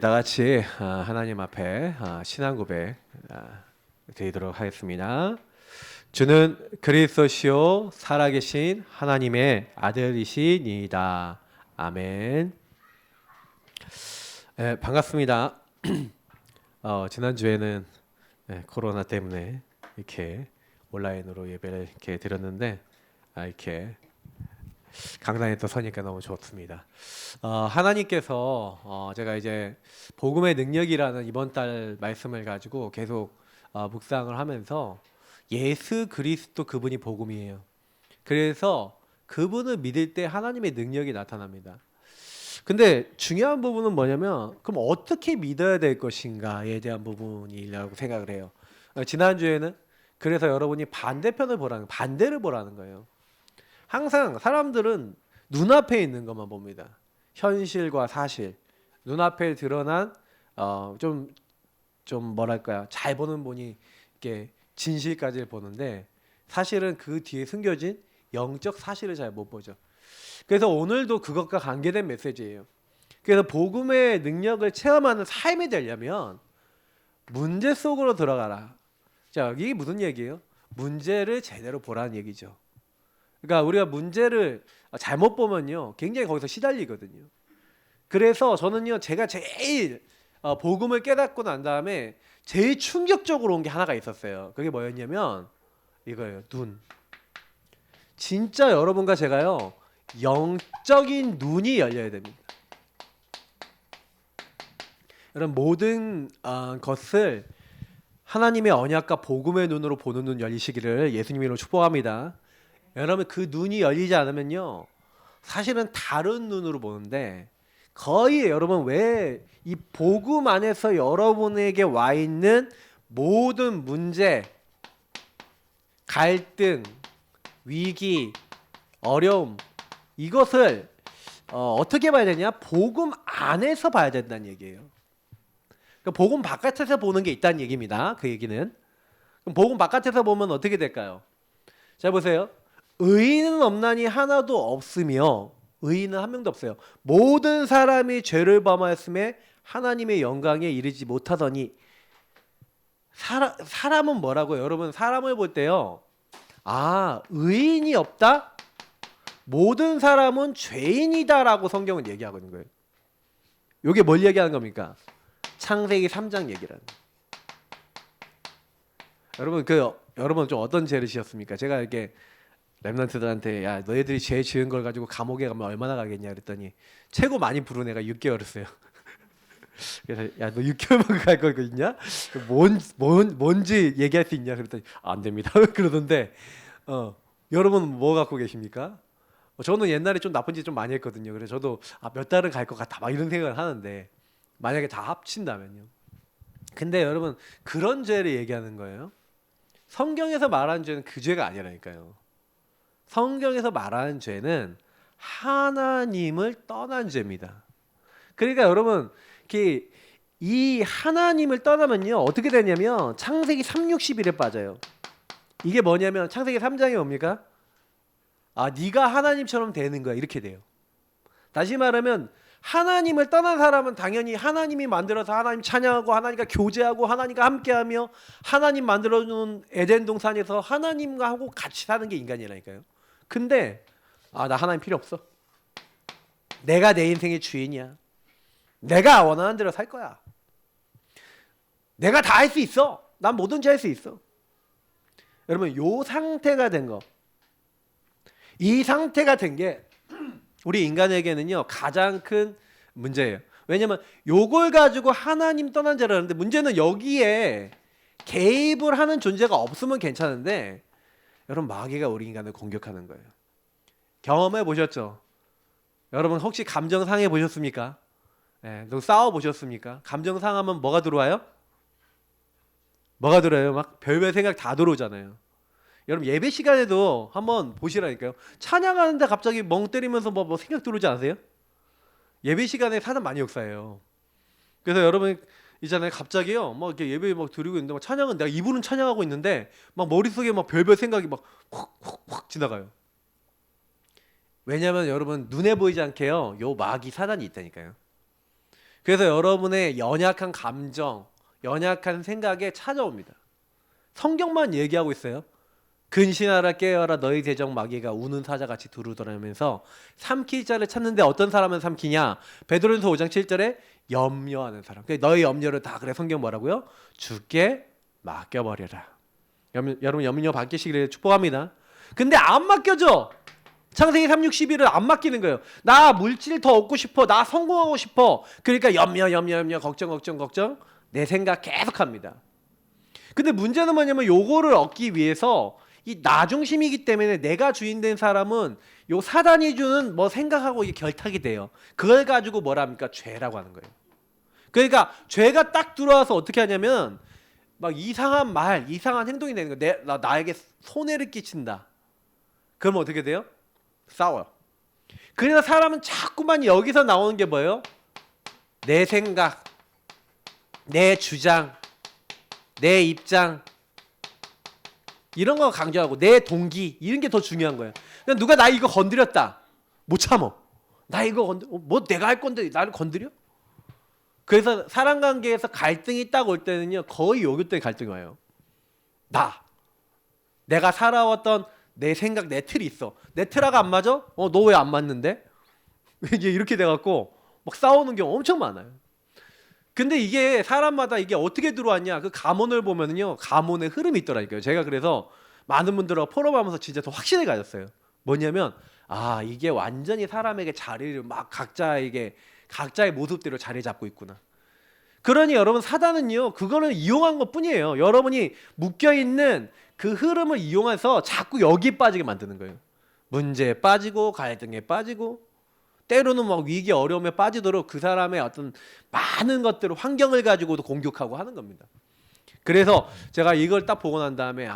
다 같이 하나님 앞에 신앙 고백 드리도록 하겠습니다. 주는 그리스도시요 살아계신 하나님의 아들이시니이다. 아멘. 반갑습니다. 지난주에는 코로나 때문에 이렇게 온라인으로 예배를 이렇게 드렸는데 이렇게 강단에 또 서니까 너무 좋습니다. 하나님께서 제가 이제 복음의 능력이라는 이번 달 말씀을 가지고 계속 묵상을 하면서 예수 그리스도 그분이 복음이에요. 그래서 그분을 믿을 때 하나님의 능력이 나타납니다. 근데 중요한 부분은 뭐냐면 그럼 어떻게 믿어야 될 것인가에 대한 부분이라고 생각을 해요. 지난주에는 그래서 여러분이 반대를 보라는 거예요. 항상 사람들은 눈앞에 있는 것만 봅니다. 현실과 사실, 눈앞에 드러난 좀 뭐랄까요, 잘 보는 분이 이렇게 진실까지 보는데 사실은 그 뒤에 숨겨진 영적 사실을 잘 못 보죠. 그래서 오늘도 그것과 관계된 메시지예요. 그래서 복음의 능력을 체험하는 삶이 되려면 문제 속으로 들어가라. 자, 이게 무슨 얘기예요? 문제를 제대로 보라는 얘기죠. 그러니까 우리가 문제를 잘못 보면요 굉장히 거기서 시달리거든요. 그래서 저는요 제가 제일 복음을 깨닫고 난 다음에 제일 충격적으로 온 게 하나가 있었어요. 그게 뭐였냐면 이거예요. 눈. 진짜 여러분과 제가요 영적인 눈이 열려야 됩니다. 여러분 모든 것을 하나님의 언약과 복음의 눈으로 보는 눈 열리시기를 예수님 이름으로 축복합니다. 여러분 그 눈이 열리지 않으면요 사실은 다른 눈으로 보는데 거의 여러분 왜 이 복음 안에서 여러분에게 와 있는 모든 문제, 갈등, 위기, 어려움 이것을 어떻게 봐야 되냐? 복음 안에서 봐야 된다는 얘기예요. 그러니까 복음 바깥에서 보는 게 있다는 얘기입니다. 그 얘기는. 그럼 복음 바깥에서 보면 어떻게 될까요? 자 보세요. 의인은 없나니 하나도 없으며 의인은 한 명도 없어요. 모든 사람이 죄를 범하였음에 하나님의 영광에 이르지 못하더니 사람은 뭐라고요? 여러분 사람을 볼 때요. 의인이 없다? 모든 사람은 죄인이다라고 성경은 얘기하고 거예요. 이게 뭘 얘기하는 겁니까? 창세기 3장 얘기라는. 여러분 여러분 좀 어떤 죄를 지었습니까? 제가 이렇게 랩런트들한테 야 너희들이 죄 지은 걸 가지고 감옥에 가면 얼마나 가겠냐 그랬더니 최고 많이 부른 애가 6개월이었어요. 그래서 야 너 6개월만 갈 거 있냐? 뭔지 얘기할 수 있냐 그랬더니 안 됩니다. 그러던데 여러분 뭐 갖고 계십니까? 저는 옛날에 좀 나쁜 짓 좀 많이 했거든요. 그래서 저도 몇 달은 갈 것 같다 막 이런 생각을 하는데 만약에 다 합친다면요. 근데 여러분 그런 죄를 얘기하는 거예요. 성경에서 말하는 죄는 그 죄가 아니라니까요. 성경에서 말하는 죄는 하나님을 떠난 죄입니다. 그러니까 여러분 이 하나님을 떠나면요 어떻게 되냐면 창세기 3:61에 빠져요. 이게 뭐냐면 창세기 3장이 뭡니까? 네가 하나님처럼 되는 거야 이렇게 돼요. 다시 말하면 하나님을 떠난 사람은 당연히 하나님이 만들어서 하나님 찬양하고 하나님과 교제하고 하나님과 함께하며 하나님 만들어준 에덴 동산에서 하나님과 하고 같이 사는 게 인간이라니까요. 근데 나 하나님 필요 없어. 내가 내 인생의 주인이야. 내가 원하는 대로 살 거야. 내가 다 할 수 있어. 난 뭐든지 할 수 있어. 여러분 요 상태가 된 거. 이 상태가 된 게 우리 인간에게는요 가장 큰 문제예요. 왜냐면 요걸 가지고 하나님 떠난 죄라는데 문제는 여기에 개입을 하는 존재가 없으면 괜찮은데 여러분 마귀가 우리 인간을 공격하는 거예요. 경험해 보셨죠? 여러분 혹시 감정 상해 보셨습니까? 또 싸워 보셨습니까? 감정 상하면 뭐가 들어와요? 뭐가 들어요? 막 별별 생각 다 들어오잖아요. 여러분 예배 시간에도 한번 보시라니까요. 찬양하는데 갑자기 멍 때리면서 뭐 생각 들어오지 않으세요? 예배 시간에 사람 많이 역사해요. 그래서 여러분 있잖아요. 갑자기요, 막 이렇게 예배 막 드리고 있는데 막 찬양은 내가 입으로는 찬양하고 있는데 막 머릿속에 막 별별 생각이 막 확 지나가요. 왜냐하면 여러분 눈에 보이지 않게요, 요 마귀 사단이 있다니까요. 그래서 여러분의 연약한 감정, 연약한 생각에 찾아옵니다. 성경만 얘기하고 있어요. 근신하라 깨어라 너희 대적 마귀가 우는 사자같이 두루더라면서 삼킬 자를 찾는데 어떤 사람은 삼키냐? 베드로전서 5장 7절에 염려하는 사람. 너희 염려를 다 그래 성경 뭐라고요? 주께 맡겨버려라. 여러분 염려 받기시기를 축복합니다. 근데 안 맡겨져. 창세기 3:6-11을 안 맡기는 거예요. 나 물질 더 얻고 싶어. 나 성공하고 싶어. 그러니까 염려 걱정 내 생각 계속합니다. 근데 문제는 뭐냐면 요거를 얻기 위해서 이 나 중심이기 때문에 내가 주인 된 사람은 요 사단이 주는 뭐 생각하고 이게 결탁이 돼요. 그걸 가지고 뭐랍니까? 죄라고 하는 거예요. 그러니까 죄가 딱 들어와서 어떻게 하냐면 막 이상한 말, 이상한 행동이 되는 거예요. 나에게 손해를 끼친다. 그러면 어떻게 돼요? 싸워요. 그래서 사람은 자꾸만 여기서 나오는 게 뭐예요? 내 생각, 내 주장, 내 입장 이런 거 강조하고 내 동기 이런 게 더 중요한 거예요. 그러니까 누가 나 이거 건드렸다. 못 참어. 나 이거 뭐 내가 할 건데 나를 건드려? 그래서 사람 관계에서 갈등이 딱 올 때는요. 거의 요기 때문에 갈등이 와요. 내가 살아왔던 내 생각, 내 틀이 있어. 내 틀하가 안 맞아? 너 왜 안 맞는데? 이제 이렇게 돼갖고 막 싸우는 경우 엄청 많아요. 근데 이게 사람마다 이게 어떻게 들어왔냐? 그 가문을 보면은요, 가문의 흐름이 있더라고요. 제가 그래서 많은 분들하고 포럼하면서 진짜 더 확신을 가졌어요. 뭐냐면, 이게 완전히 사람에게 자리를 막 각자의 모습대로 자리 잡고 있구나. 그러니 여러분 사단은요, 그거를 이용한 것 뿐이에요. 여러분이 묶여있는 그 흐름을 이용해서 자꾸 여기 빠지게 만드는 거예요. 문제에 빠지고 갈등에 빠지고 때로는 막 위기 어려움에 빠지도록 그 사람의 어떤 많은 것들을 환경을 가지고도 공격하고 하는 겁니다. 그래서 제가 이걸 딱 보고 난 다음에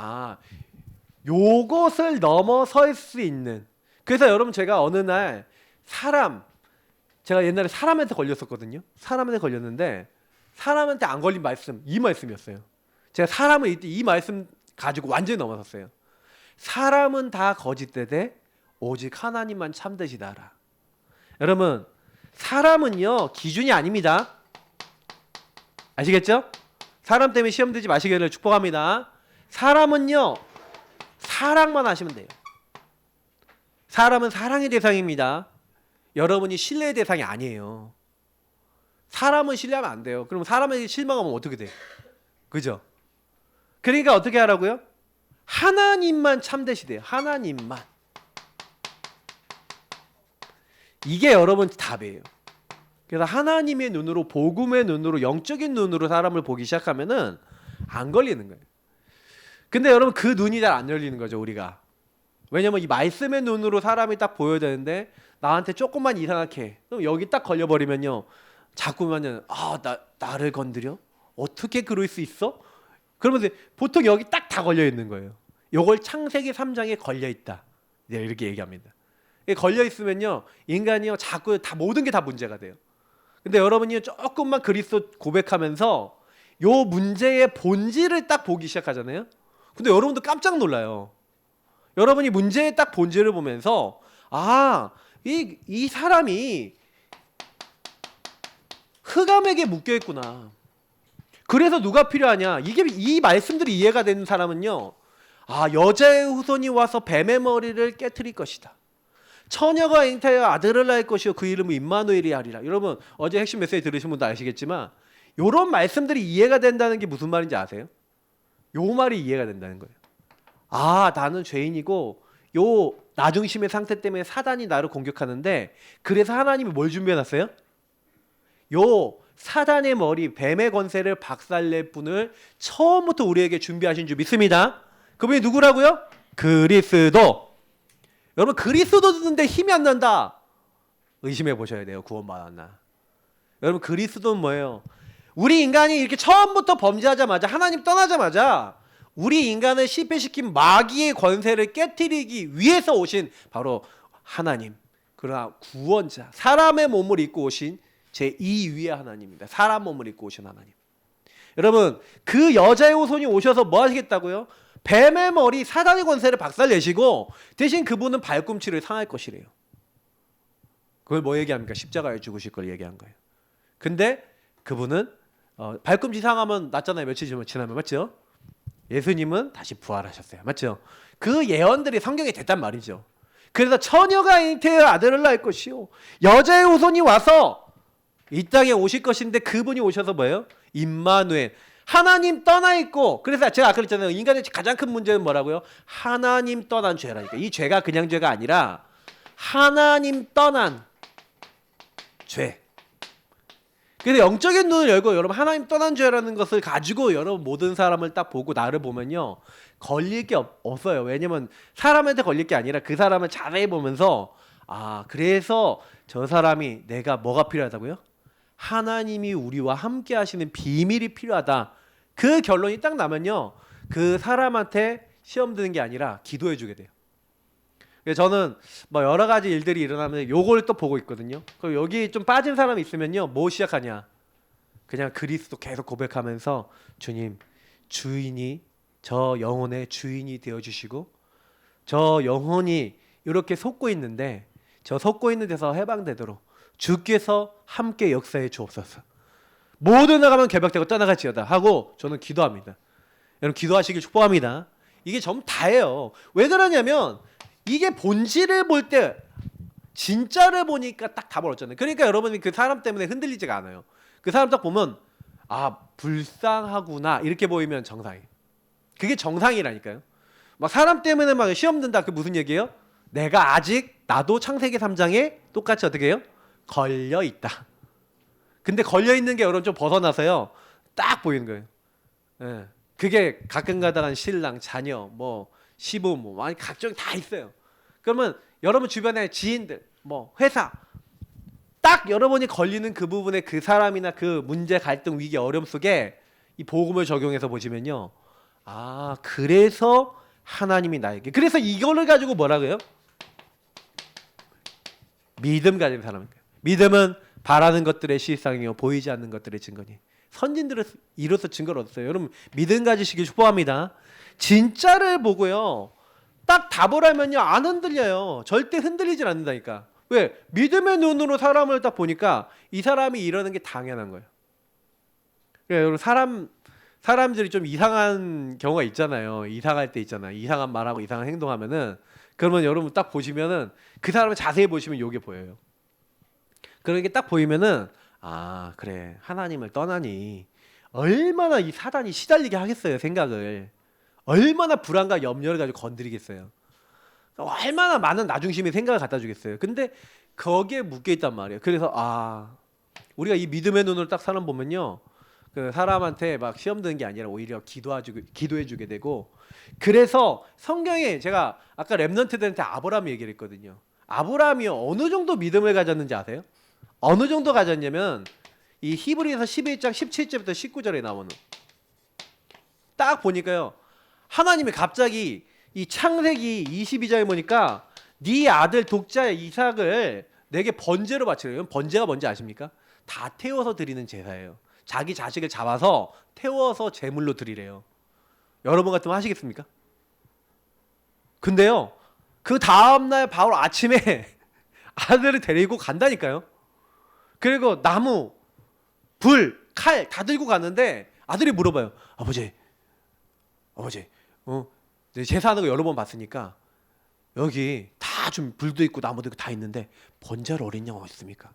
요것을 넘어설 수 있는, 그래서 여러분 제가 어느 날 제가 옛날에 사람한테 걸렸었거든요. 사람한테 걸렸는데 사람한테 안 걸린 말씀 이 말씀이었어요. 제가 사람을 이때 이 말씀 가지고 완전히 넘어섰어요. 사람은 다 거짓되되 오직 하나님만 참되시다 하라. 여러분 사람은요 기준이 아닙니다. 아시겠죠? 사람 때문에 시험 들지 마시기를 축복합니다. 사람은요 사랑만 하시면 돼요. 사람은 사랑의 대상입니다. 여러분이 신뢰의 대상이 아니에요. 사람은 신뢰하면 안 돼요. 그럼 사람에게 실망하면 어떻게 돼? 그죠? 그러니까 어떻게 하라고요? 하나님만 참되시대요. 하나님만. 이게 여러분 답이에요. 그래서 하나님의 눈으로, 복음의 눈으로, 영적인 눈으로 사람을 보기 시작하면은 안 걸리는 거예요. 근데 여러분 그 눈이 잘 안 열리는 거죠, 우리가. 왜냐면 이 말씀의 눈으로 사람이 딱 보여야 되는데 나한테 조금만 이상하게 해. 그럼 여기 딱 걸려버리면요. 자꾸만은 나를 건드려? 어떻게 그럴 수 있어? 그러면서 보통 여기 딱 다 걸려 있는 거예요. 요걸 창세기 3장에 걸려 있다. 네, 이렇게 얘기합니다. 걸려 있으면요. 인간이요. 자꾸 모든 게 다 문제가 돼요. 근데 여러분이 조금만 그리스도 고백하면서 요 문제의 본질을 딱 보기 시작하잖아요. 근데 여러분도 깜짝 놀라요. 여러분이 문제의 딱 본질을 보면서 이 사람이 흑암에게 묶여 있구나. 그래서 누가 필요하냐? 이 말씀들이 이해가 되는 사람은요. 여자의 후손이 와서 뱀의 머리를 깨트릴 것이다. 처녀가 잉태하여 아들을 낳을 것이요 그 이름은 임마누엘이 하리라. 여러분 어제 핵심 메시지 들으신 분도 아시겠지만 이런 말씀들이 이해가 된다는 게 무슨 말인지 아세요? 요 말이 이해가 된다는 거예요. 나는 죄인이고 요 나중심의 상태 때문에 사단이 나를 공격하는데 그래서 하나님이 뭘 준비해놨어요? 요 사단의 머리 뱀의 권세를 박살낼 분을 처음부터 우리에게 준비하신 줄 믿습니다. 그분이 누구라고요? 그리스도. 여러분 그리스도 듣는데 힘이 안 난다. 의심해 보셔야 돼요. 구원받았나. 여러분 그리스도는 뭐예요? 우리 인간이 이렇게 처음부터 범죄하자마자 하나님 떠나자마자 우리 인간을 실패시킨 마귀의 권세를 깨트리기 위해서 오신 바로 하나님. 그러나 구원자 사람의 몸을 입고 오신 제2위의 하나님입니다. 사람 몸을 입고 오신 하나님. 여러분 그 여자의 후손이 오셔서 뭐 하시겠다고요? 뱀의 머리 사단의 권세를 박살내시고 대신 그분은 발꿈치를 상할 것이래요. 그걸 뭐 얘기합니까? 십자가에 죽으실 걸 얘기한 거예요. 근데 그분은 발꿈치 상하면 낫잖아요. 며칠 지나면 맞죠? 예수님은 다시 부활하셨어요. 맞죠? 그 예언들이 성경에 됐단 말이죠. 그래서 처녀가 잉태하여 아들을 낳을 것이요 여자의 후손이 와서 이 땅에 오실 것인데 그분이 오셔서 뭐예요? 임마누엘 하나님 떠나 있고 그래서 제가 아까 그랬잖아요. 인간의 가장 큰 문제는 뭐라고요? 하나님 떠난 죄라니까. 이 죄가 그냥 죄가 아니라 하나님 떠난 죄. 그래서 영적인 눈을 열고 여러분 하나님 떠난 죄라는 것을 가지고 여러분 모든 사람을 딱 보고 나를 보면요 걸릴 게 없어요. 왜냐면 사람한테 걸릴 게 아니라 그 사람을 자세히 보면서 아 그래서 저 사람이 내가 뭐가 필요하다고요? 하나님이 우리와 함께 하시는 비밀이 필요하다. 그 결론이 딱 나면요 그 사람한테 시험 드는 게 아니라 기도해 주게 돼요. 저는 뭐 여러 가지 일들이 일어나면 요걸 또 보고 있거든요. 그럼 여기 좀 빠진 사람이 있으면요 뭐 시작하냐? 그냥 그리스도 계속 고백하면서 주님 주인이 저 영혼의 주인이 되어 주시고 저 영혼이 이렇게 속고 있는데 저 속고 있는 데서 해방되도록 주께서 함께 역사해 주옵소서. 모든 나가면 개벽되고 떠나갈지어다 하고 저는 기도합니다. 여러분 기도하시길 축복합니다. 이게 전부 다예요. 왜 그러냐면 이게 본질을 볼 때 진짜를 보니까 딱 답을 얻잖아요. 그러니까 여러분이 그 사람 때문에 흔들리지가 않아요. 그 사람 딱 보면 아 불쌍하구나 이렇게 보이면 정상이에요. 그게 정상이라니까요. 막 사람 때문에 막 시험 든다 그 무슨 얘기예요? 내가 아직 나도 창세기 3장에 똑같이 어떻게 해요? 걸려 있다. 근데 걸려 있는 게 여러분 좀 벗어나서요 딱 보이는 거예요. 예. 그게 가끔 가다간 신랑, 자녀, 뭐 시부, 뭐 많이 각종 다 있어요. 그러면 여러분 주변에 지인들, 뭐 회사 딱 여러분이 걸리는 그 부분에 그 사람이나 그 문제, 갈등, 위기, 어려움 속에 이 복음을 적용해서 보시면요, 아 그래서 하나님이 나에게 그래서 이거를 가지고 뭐라고요? 믿음 가진 사람입니다. 믿음은 바라는 것들의 실상이요 보이지 않는 것들의 증거니. 선진들은 이로써 증거를 얻었어요. 여러분 믿음 가지시길 축복합니다. 진짜를 보고요 딱 답을 하면요 안 흔들려요. 절대 흔들리질 않는다니까. 왜? 믿음의 눈으로 사람을 딱 보니까 이 사람이 이러는 게 당연한 거예요. 여러분 사람들이 좀 이상한 경우가 있잖아요. 이상할 때 있잖아요. 이상한 말하고 이상한 행동하면은 그러면 여러분 딱 보시면은 그 사람을 자세히 보시면 요게 보여요. 그런 게 딱 보이면은 아 그래 하나님을 떠나니 얼마나 이 사단이 시달리게 하겠어요. 생각을 얼마나 불안과 염려를 가지고 건드리겠어요. 얼마나 많은 나중심의 생각을 갖다 주겠어요. 근데 거기에 묶여 있단 말이에요. 그래서 아 우리가 이 믿음의 눈으로 딱 사람 보면요 그 사람한테 막 시험 드는 게 아니라 오히려 기도해 주게 되고. 그래서 성경에 제가 아까 렘넌트들한테 아브라함 얘기를 했거든요. 아브라함이 어느 정도 믿음을 가졌는지 아세요? 어느 정도 가졌냐면 이 히브리서 11장 17절부터 19절에 나오는 딱 보니까요 하나님이 갑자기 이 창세기 22장에 보니까 네 아들 독자 이삭을 내게 번제로 바치래요. 번제가 뭔지 아십니까? 다 태워서 드리는 제사예요. 자기 자식을 잡아서 태워서 제물로 드리래요. 여러분 같으면 하시겠습니까? 근데요 그 다음날 바로 아침에 아들을 데리고 간다니까요. 그리고 나무, 불, 칼 다 들고 갔는데 아들이 물어봐요. 아버지 제사하는 거 여러 번 봤으니까 여기 다 좀 불도 있고 나무도 있고 다 있는데 번제할 어린 양 어디 있습니까?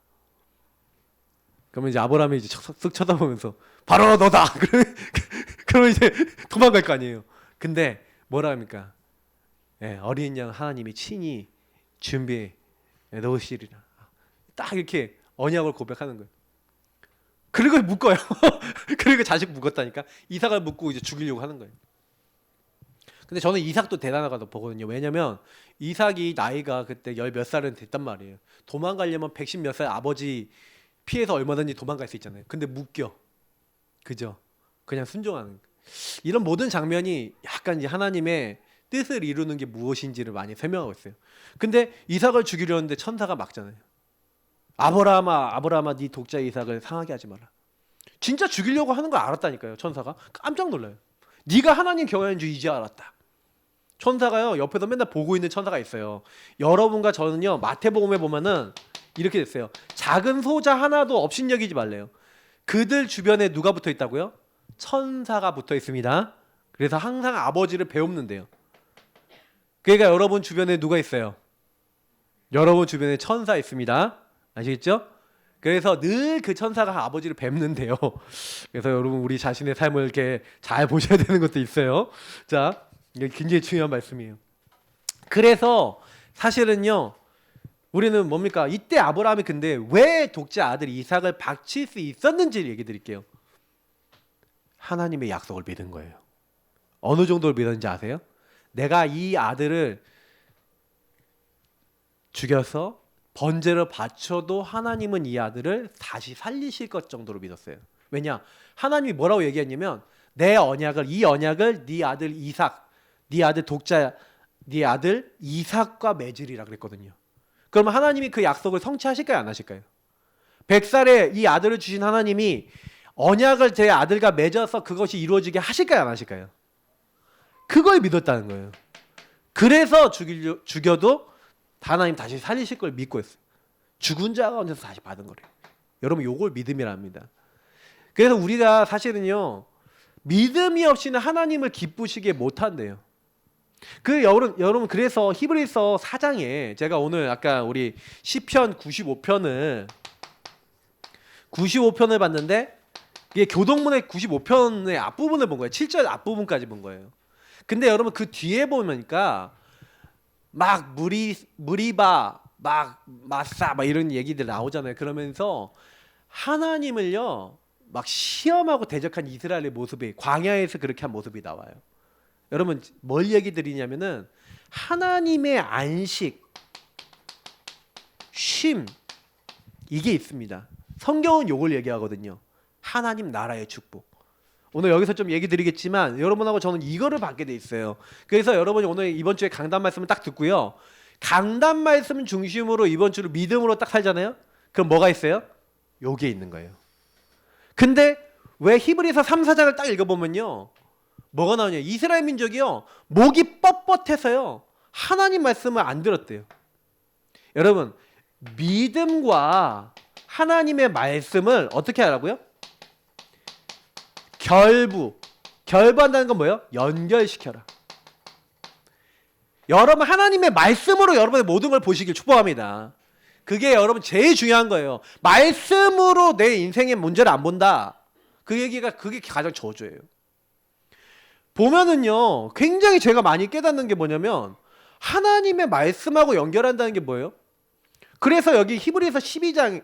그러면 이제 아브라함이 이제 쓱 쳐다보면서 바로 너다. 그러면 이제 도망갈 거 아니에요. 근데 뭐라 합니까? 예, 어린 양 하나님이 친히 준비해 놓으시리라. 딱 이렇게 언약을 고백하는 거예요. 그리고 묶어요. 그리고 자식 묶었다니까. 이삭을 묶고 이제 죽이려고 하는 거예요. 근데 저는 이삭도 대단하다고 보거든요. 왜냐면 이삭이 나이가 그때 열 몇 살은 됐단 말이에요. 도망가려면 110 몇 살 아버지 피해서 얼마든지 도망갈 수 있잖아요. 근데 묶여. 그죠? 그냥 순종하는. 이런 모든 장면이 약간 이제 하나님의 뜻을 이루는 게 무엇인지를 많이 설명하고 있어요. 근데 이삭을 죽이려는데 천사가 막잖아요. 아브라함아 네 독자 이삭을 상하게 하지 마라. 진짜 죽이려고 하는 걸 알았다니까요. 천사가 깜짝 놀라요. 네가 하나님 경외하는 줄 이제 알았다. 천사가요 옆에서 맨날 보고 있는 천사가 있어요. 여러분과 저는요 마태복음에 보면은 이렇게 됐어요. 작은 소자 하나도 업신여기지 말래요. 그들 주변에 누가 붙어 있다고요? 천사가 붙어 있습니다. 그래서 항상 아버지를 배웁는데요. 그러니까 여러분 주변에 누가 있어요? 여러분 주변에 천사 있습니다. 아시겠죠? 그래서 늘 그 천사가 아버지를 뵙는데요. 그래서 여러분 우리 자신의 삶을 이렇게 잘 보셔야 되는 것도 있어요. 자, 이게 굉장히 중요한 말씀이에요. 그래서 사실은요, 우리는 뭡니까? 이때 아브라함이 근데 왜 독자 아들 이삭을 바칠 수 있었는지를 얘기 드릴게요. 하나님의 약속을 믿은 거예요. 어느 정도를 믿었는지 아세요? 내가 이 아들을 죽여서 번제를 바쳐도 하나님은 이 아들을 다시 살리실 것 정도로 믿었어요. 왜냐? 하나님이 뭐라고 얘기했냐면 내 언약을, 이 언약을 네 아들 이삭, 네 아들 독자, 네 아들 이삭과 맺으리라 그랬거든요. 그러면 하나님이 그 약속을 성취하실까요? 안 하실까요? 100살에 이 아들을 주신 하나님이 언약을 제 아들과 맺어서 그것이 이루어지게 하실까요? 안 하실까요? 그걸 믿었다는 거예요. 그래서 죽여도 하나님 다시 살리실 걸 믿고 했어요. 죽은 자 가운데서 다시 받은 거래요. 여러분 요걸 믿음이랍니다. 그래서 우리가 사실은요, 믿음이 없이는 하나님을 기쁘시게 못한대요. 여러분 그래서 히브리서 4장에 제가 오늘 아까 우리 시편 95편을 봤는데 이게 교동문의 95편의 앞부분을 본 거예요. 7절 앞부분까지 본 거예요. 근데 여러분 그 뒤에 보니까 막 무리바 막 마사 막 이런 얘기들 나오잖아요. 그러면서 하나님을요 막 시험하고 대적한 이스라엘의 모습이 광야에서 그렇게 한 모습이 나와요. 여러분 뭘 얘기 드리냐면은 하나님의 안식, 쉼 이게 있습니다. 성경은 요걸 얘기하거든요. 하나님 나라의 축복. 오늘 여기서 좀 얘기 드리겠지만 여러분하고 저는 이거를 받게 돼 있어요. 그래서 여러분이 오늘 이번 주에 강단 말씀을 딱 듣고요, 강단 말씀 중심으로 이번 주를 믿음으로 딱 살잖아요. 그럼 뭐가 있어요? 요게 있는 거예요. 근데 왜 히브리서 3, 4장을 딱 읽어보면요 뭐가 나오냐, 이스라엘 민족이요 목이 뻣뻣해서요 하나님 말씀을 안 들었대요. 여러분 믿음과 하나님의 말씀을 어떻게 하라고요? 결부한다는 건 뭐예요? 연결시켜라. 여러분 하나님의 말씀으로 여러분의 모든 걸 보시길 축복합니다. 그게 여러분 제일 중요한 거예요. 말씀으로 내 인생의 문제를 안 본다. 그게 가장 저주예요. 보면은요 굉장히 제가 많이 깨닫는 게 뭐냐면 하나님의 말씀하고 연결한다는 게 뭐예요? 그래서 여기 히브리서 4장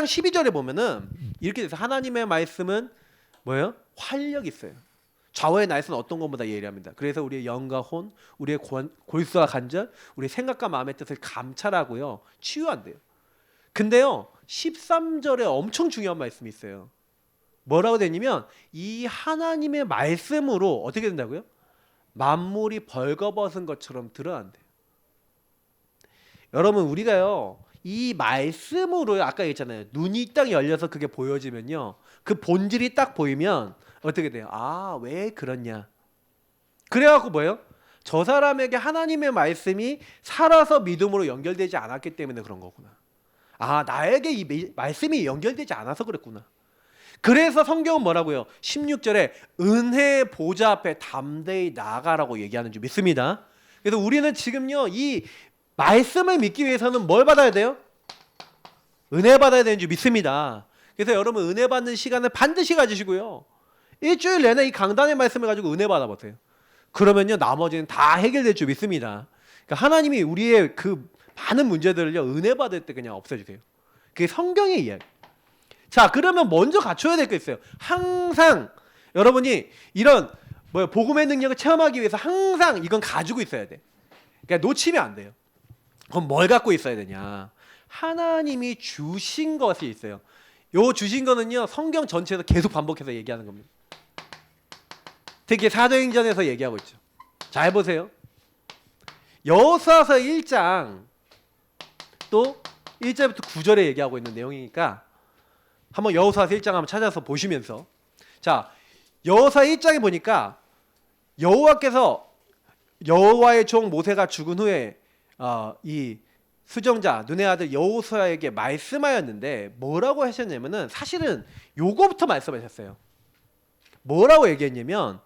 12절에 보면은 이렇게 돼서 하나님의 말씀은 뭐예요? 활력이 있어요. 좌우의 날선 어떤 것보다 예리합니다. 그래서 우리의 영과 혼, 우리의 골수와 간절, 우리의 생각과 마음의 뜻을 감찰하고요 치유한대요. 근데요 13절에 엄청 중요한 말씀이 있어요. 뭐라고 되냐면 이 하나님의 말씀으로 어떻게 된다고요? 만물이 벌거벗은 것처럼 드러난대요. 여러분 우리가요 이 말씀으로 아까 얘기했잖아요. 눈이 딱 열려서 그게 보여지면요 그 본질이 딱 보이면 어떻게 돼요? 아, 왜 그렇냐? 그래갖고 뭐예요? 저 사람에게 하나님의 말씀이 살아서 믿음으로 연결되지 않았기 때문에 그런 거구나. 아, 나에게 이 말씀이 연결되지 않아서 그랬구나. 그래서 성경은 뭐라고요? 16절에 은혜의 보좌 앞에 담대히 나아가라고 얘기하는 줄 믿습니다. 그래서 우리는 지금요 이 말씀을 믿기 위해서는 뭘 받아야 돼요? 은혜 받아야 되는 줄 믿습니다. 그래서 여러분 은혜 받는 시간을 반드시 가지시고요 일주일 내내 이 강단의 말씀을 가지고 은혜 받아보세요. 그러면요 나머지는 다 해결될 줄 믿습니다. 그러니까 하나님이 우리의 그 많은 문제들을요 은혜 받을 때 그냥 없애주세요. 그게 성경의 이야기. 자, 그러면 먼저 갖춰야 될 게 있어요. 항상 여러분이 이런 복음의 능력을 체험하기 위해서 항상 이건 가지고 있어야 돼. 그러니까 놓치면 안 돼요. 그럼 뭘 갖고 있어야 되냐? 하나님이 주신 것이 있어요. 요 주신 거는요 성경 전체에서 계속 반복해서 얘기하는 겁니다. 특히 사도행전에서 얘기하고 있죠. 잘 보세요. 여호수아서 1장 또 1절부터 9절에 얘기하고 있는 내용이니까 한번 여호수아서 1장 한번 찾아서 보시면서, 자 여호수아 1장에 보니까 여호와의 종 모세가 죽은 후에 이 수정자 눈의 아들 여호수아에게 말씀하였는데 뭐라고 하셨냐면은 사실은 요거부터 말씀하셨어요. 뭐라고 얘기했냐면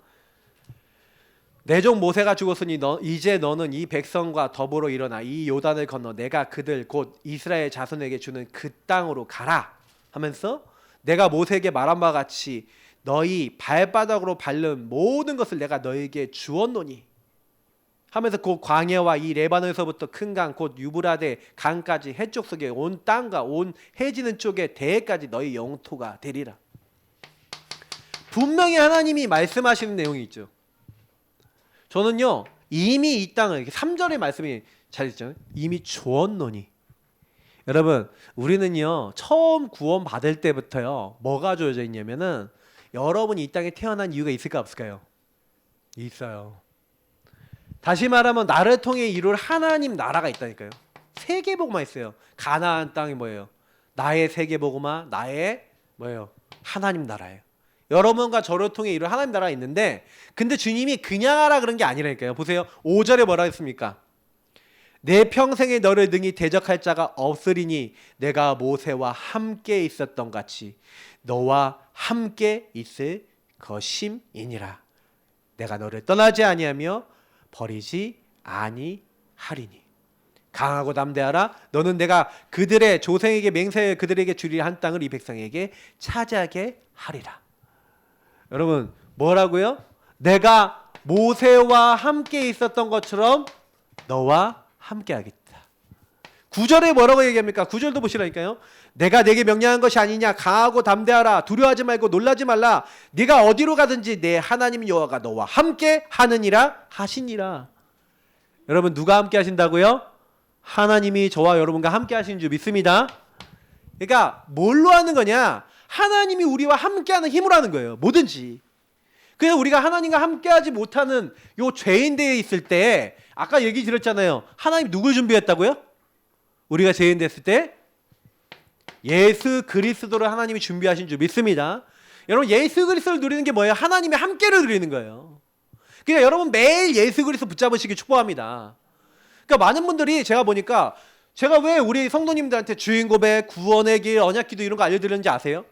내 종 모세가 죽었으니 이제 너는 이 백성과 더불어 일어나 이 요단을 건너 내가 그들 곧 이스라엘 자손에게 주는 그 땅으로 가라 하면서 내가 모세에게 말한 바와 같이 너희 발바닥으로 밟는 모든 것을 내가 너에게 주었노니 하면서 곧 광야와 이 레바논에서부터 큰 강 곧 유브라데 강까지 해쪽 속에 온 땅과 온 해지는 쪽에 대해까지 너희 영토가 되리라. 분명히 하나님이 말씀하시는 내용이 있죠. 저는요 이미 이 땅을 3절의 말씀이 잘 있잖아요. 이미 주었노니. 여러분 우리는요 처음 구원 받을 때부터요 뭐가 주어져 있냐면은 여러분이 이 땅에 태어난 이유가 있을까 없을까요? 있어요. 다시 말하면 나를 통해 이룰 하나님 나라가 있다니까요. 세계복음화 있어요. 가나안 땅이 뭐예요? 나의 세계복음화, 나의 뭐예요? 하나님 나라예요. 여러분과 저를 통해 이룰 하나님 나라가 있는데 근데 주님이 그냥 하라 그런 게 아니라니까요. 보세요. 5절에 뭐라 했습니까? 내 평생에 너를 능히 대적할 자가 없으리니 내가 모세와 함께 있었던 같이 너와 함께 있을 것임이니라. 내가 너를 떠나지 아니하며 버리지 아니하리니. 강하고 담대하라. 너는 내가 그들의 조상에게 맹세하여 그들에게 주리라 한 땅을 이 백성에게 차지하게 하리라. 여러분 뭐라고요? 내가 모세와 함께 있었던 것처럼 너와 함께 하겠다. 9절에 뭐라고 얘기합니까? 9절도 보시라니까요. 내가 내게 명령한 것이 아니냐. 강하고 담대하라. 두려워하지 말고 놀라지 말라. 네가 어디로 가든지 내 하나님 여호와가 너와 함께 하느니라 하시니라. 여러분 누가 함께 하신다고요? 하나님이 저와 여러분과 함께 하시는 줄 믿습니다. 그러니까 뭘로 하는 거냐? 하나님이 우리와 함께하는 힘으로 하는 거예요. 뭐든지. 그래서 우리가 하나님과 함께하지 못하는 요 죄인되어 있을 때 아까 얘기 드렸잖아요. 하나님 누굴 준비했다고요? 우리가 죄인 됐을 때 예수 그리스도를 하나님이 준비하신 줄 믿습니다. 여러분 예수 그리스도를 누리는 게 뭐예요? 하나님의 함께를 누리는 거예요. 그러니까 여러분 매일 예수 그리스도 붙잡으시기 축복합니다. 그러니까 많은 분들이 제가 보니까 제가 왜 우리 성도님들한테 주인 고백, 구원의 길, 언약기도 이런 거 알려드렸는지 아세요?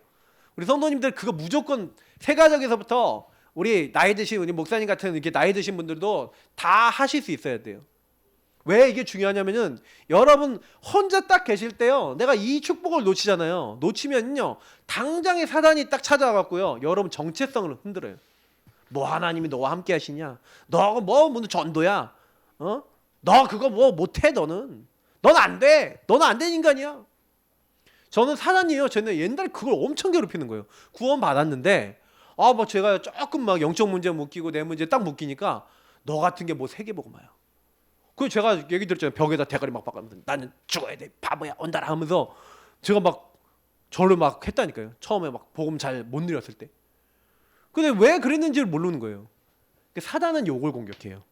우리 성도님들 그거 무조건 세가족에서부터 우리 나이 드신 우리 목사님 같은 이렇게 나이 드신 분들도 다 하실 수 있어야 돼요. 왜 이게 중요하냐면은 여러분 혼자 딱 계실 때요. 내가 이 축복을 놓치잖아요. 놓치면요. 당장에 사단이 딱 찾아와갖고요. 여러분 정체성을 흔들어요. 뭐 하나님이 너와 함께 하시냐? 너 뭐 무슨 전도야? 너 그거 뭐 못해 너는. 넌 안 돼. 너는 안 된 인간이야. 저는 사단이에요. 저는 옛날에 그걸 엄청 괴롭히는 거예요. 구원 받았는데 뭐 제가 조금 막 영적 문제 묶이고 내 문제 딱 묶이니까 너 같은 게 뭐 세계복음화야. 그 제가 얘기 들었잖아요. 벽에다 대가리 막 박으면서 나는 죽어야 돼. 바보야. 온다라 하면서 제가 막 저를 막 했다니까요. 처음에 막 복음 잘 못 누렸을 때. 근데 왜 그랬는지를 모르는 거예요. 사단은 요걸 공격해요.